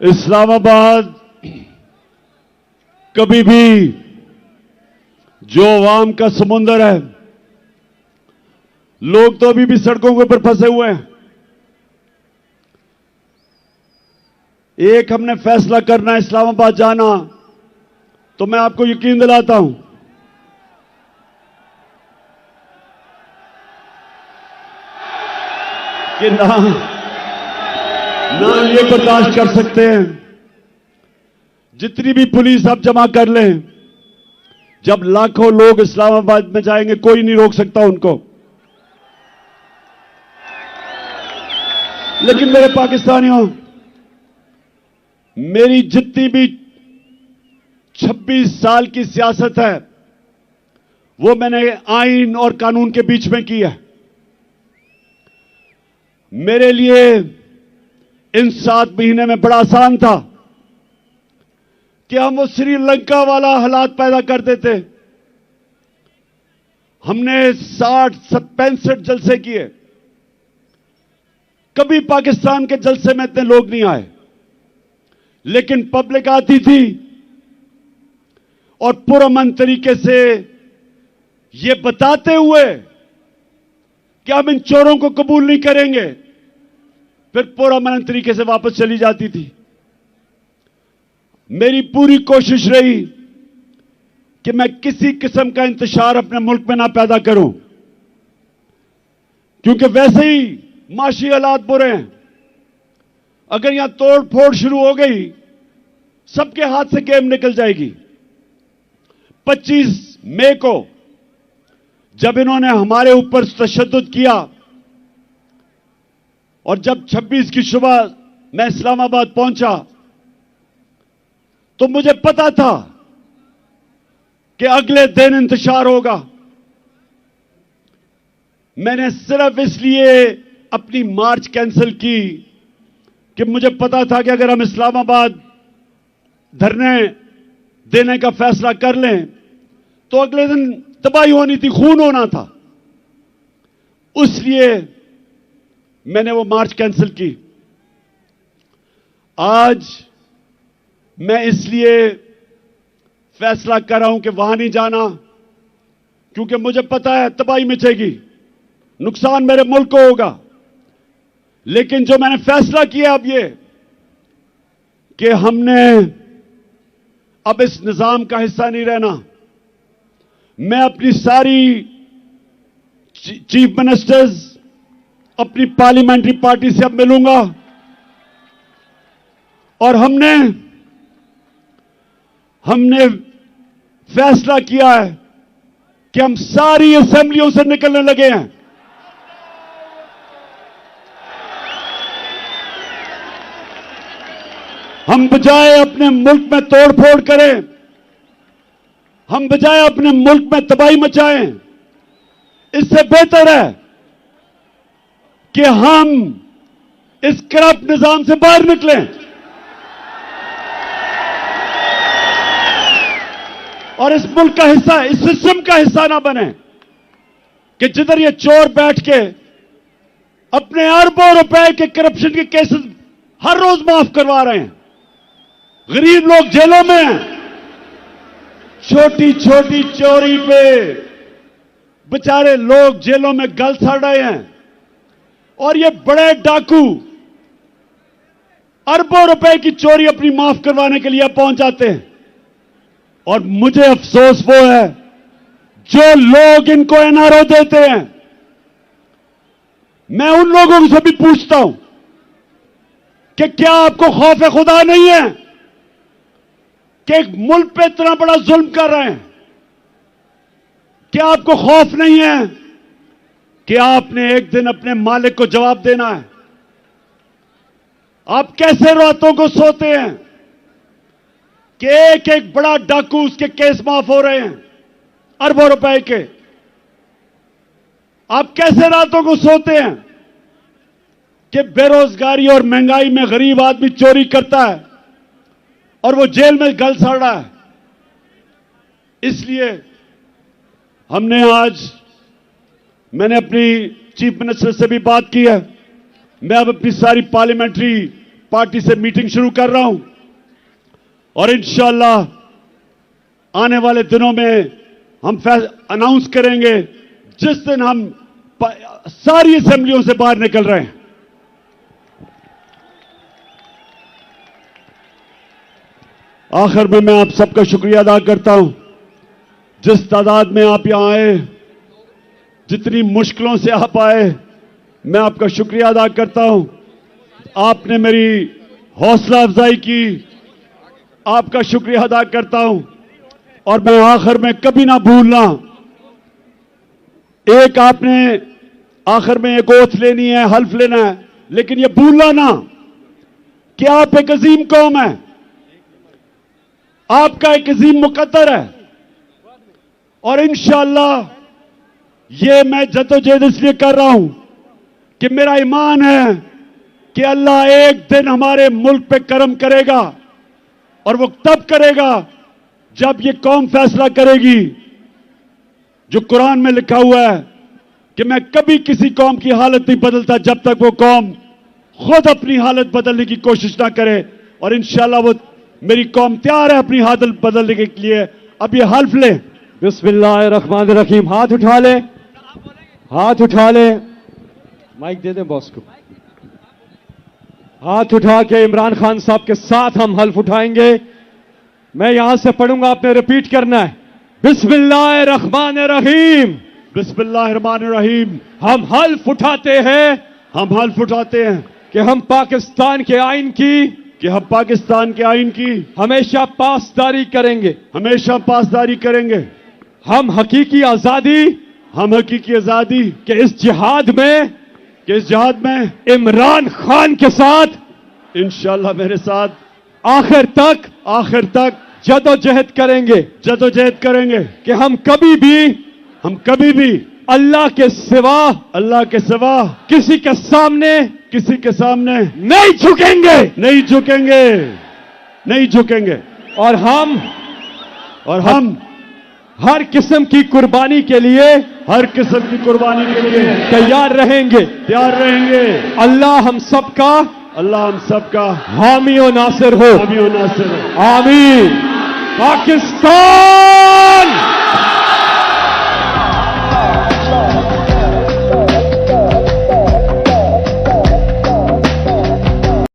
इस्लामाबाद कभी भी जो अवाम का समुंदर है, लोग तो अभी भी सड़कों के ऊपर फंसे हुए हैं। एक हमने फैसला करना है इस्लामाबाद जाना, तो मैं आपको यकीन दिलाता हूं कि ना ये बर्दाश्त कर सकते हैं। जितनी भी पुलिस आप जमा कर लें, जब लाखों लोग इस्लामाबाद में जाएंगे कोई नहीं रोक सकता उनको। लेकिन मेरे पाकिस्तानियों, मेरी जितनी भी 26 साल की सियासत है वो मैंने आइन और कानून के बीच में की है। मेरे लिए इन 7 महीने में बड़ा आसान था कि हम वो श्रीलंका वाला हालात पैदा कर देते। हमने 65 जलसे किए, कभी पाकिस्तान के जलसे में इतने लोग नहीं आए, लेकिन पब्लिक आती थी और पुरअमन तरीके से ये बताते हुए कि हम इन चोरों को कबूल नहीं करेंगे, फिर पुरअमन तरीके से वापस चली जाती थी। मेरी पूरी कोशिश रही कि मैं किसी किस्म का इंतशार अपने मुल्क में ना पैदा करूं, क्योंकि वैसे ही माशी हालात बुरे हैं। अगर यहां तोड़ फोड़ शुरू हो गई, सबके हाथ से गेम निकल जाएगी। 25 मई को जब इन्होंने हमारे ऊपर तशद्दुद किया और जब 26 की सुबह मैं इस्लामाबाद पहुंचा, तो मुझे पता था कि अगले दिन इंतशार होगा। मैंने सिर्फ इसलिए अपनी मार्च कैंसिल की कि मुझे पता था कि अगर हम इस्लामाबाद धरने देने का फैसला कर लें तो अगले दिन तबाही होनी थी, खून होना था। इसलिए मैंने वो मार्च कैंसिल की। आज मैं इसलिए फैसला कर रहा हूं कि वहां नहीं जाना, क्योंकि मुझे पता है तबाही मचेगी, नुकसान मेरे मुल्क को होगा। लेकिन जो मैंने फैसला किया अब ये कि हमने अब इस निजाम का हिस्सा नहीं रहना। मैं अपनी सारी चीफ मिनिस्टर्स, अपनी पार्लियामेंट्री पार्टी से अब मिलूंगा और हमने फैसला किया है कि हम सारी असेंबलियों से निकलने लगे हैं। हम बजाय अपने मुल्क में तोड़फोड़ करें, हम बजाय अपने मुल्क में तबाही मचाएं, इससे बेहतर है कि हम इस करप्ट निजाम से बाहर निकलें और इस मुल्क का हिस्सा, इस सिस्टम का हिस्सा ना बने कि जिधर ये चोर बैठ के अपने अरबों रुपए के करप्शन के केसेस हर रोज माफ करवा रहे हैं। गरीब लोग जेलों में हैं, छोटी छोटी चोरी पे बेचारे लोग जेलों में गल सड़ रहे हैं और ये बड़े डाकू अरबों रुपए की चोरी अपनी माफ करवाने के लिए पहुंच जाते हैं। और मुझे अफसोस वो है जो लोग इनको एनआरओ देते हैं। मैं उन लोगों से भी पूछता हूं कि क्या आपको खौफ खुदा नहीं है कि एक मुल्क पे इतना बड़ा जुल्म कर रहे हैं? क्या आपको खौफ नहीं है कि आपने एक दिन अपने मालिक को जवाब देना है? आप कैसे रातों को सोते हैं कि एक एक बड़ा डाकू, उसके केस माफ हो रहे हैं अरबों रुपए के? आप कैसे रातों को सोते हैं कि बेरोजगारी और महंगाई में गरीब आदमी चोरी करता है और वो जेल में गल सड़ रहा है? इसलिए मैंने अपनी चीफ मिनिस्टर से भी बात की है। मैं अब अपनी सारी पार्लियामेंट्री पार्टी से मीटिंग शुरू कर रहा हूं और इंशाअल्लाह आने वाले दिनों में हम अनाउंस करेंगे जिस दिन हम सारी असेंबलियों से बाहर निकल रहे हैं। आखिर में मैं आप सबका शुक्रिया अदा करता हूं, जिस तादाद में आप यहां आए, जितनी मुश्किलों से आप आए, मैं आपका शुक्रिया अदा करता हूं। आपने मेरी हौसला अफजाई की, आपका शुक्रिया अदा करता हूं। और मैं आखिर में कभी ना भूलना, एक आपने आखिर में एक ओथ लेनी है, हल्फ लेना है, लेकिन यह भूलना ना कि आप एक अजीम कौम है, आपका एक अजीम मुकद्दर है। और इंशाअल्लाह ये मैं जद्दोजहद इसलिए कर रहा हूं कि मेरा ईमान है कि अल्लाह एक दिन हमारे मुल्क पे करम करेगा और वो तब करेगा जब ये कौम फैसला करेगी। जो कुरान में लिखा हुआ है कि मैं कभी किसी कौम की हालत नहीं बदलता जब तक वो कौम खुद अपनी हालत बदलने की कोशिश ना करे। और इंशाल्लाह वो मेरी कौम तैयार है अपनी हालत बदलने के लिए। अब ये हल्फ ले। बिस्मिल्लाहिर्रहमानिर्रहीम। हाथ उठा ले, हाथ उठा ले, माइक दे दें बॉस को। हाथ उठा के इमरान खान साहब के साथ हम हल्फ उठाएंगे। मैं यहां से पढ़ूंगा, आपने रिपीट करना है। बिस्मिल्लाहिर्रहमानिर्रहीम। बिस्मिल्लाहिर्रहमानिर्रहीम। हम हल्फ उठाते हैं, हम हल्फ उठाते हैं कि हम पाकिस्तान के आइन की हमेशा पासदारी करेंगे, हमेशा पासदारी करेंगे। हम हकीकी आजादी के इस जिहाद में इमरान खान के साथ इंशाल्लाह मेरे साथ आखिर तक जदोजहद करेंगे कि हम कभी भी अल्लाह के सिवा किसी के सामने नहीं झुकेंगे। और हम हर किस्म की कुर्बानी के लिए तैयार रहेंगे। अल्लाह हम सबका हामी और नासिर हो। आमीन। पाकिस्तान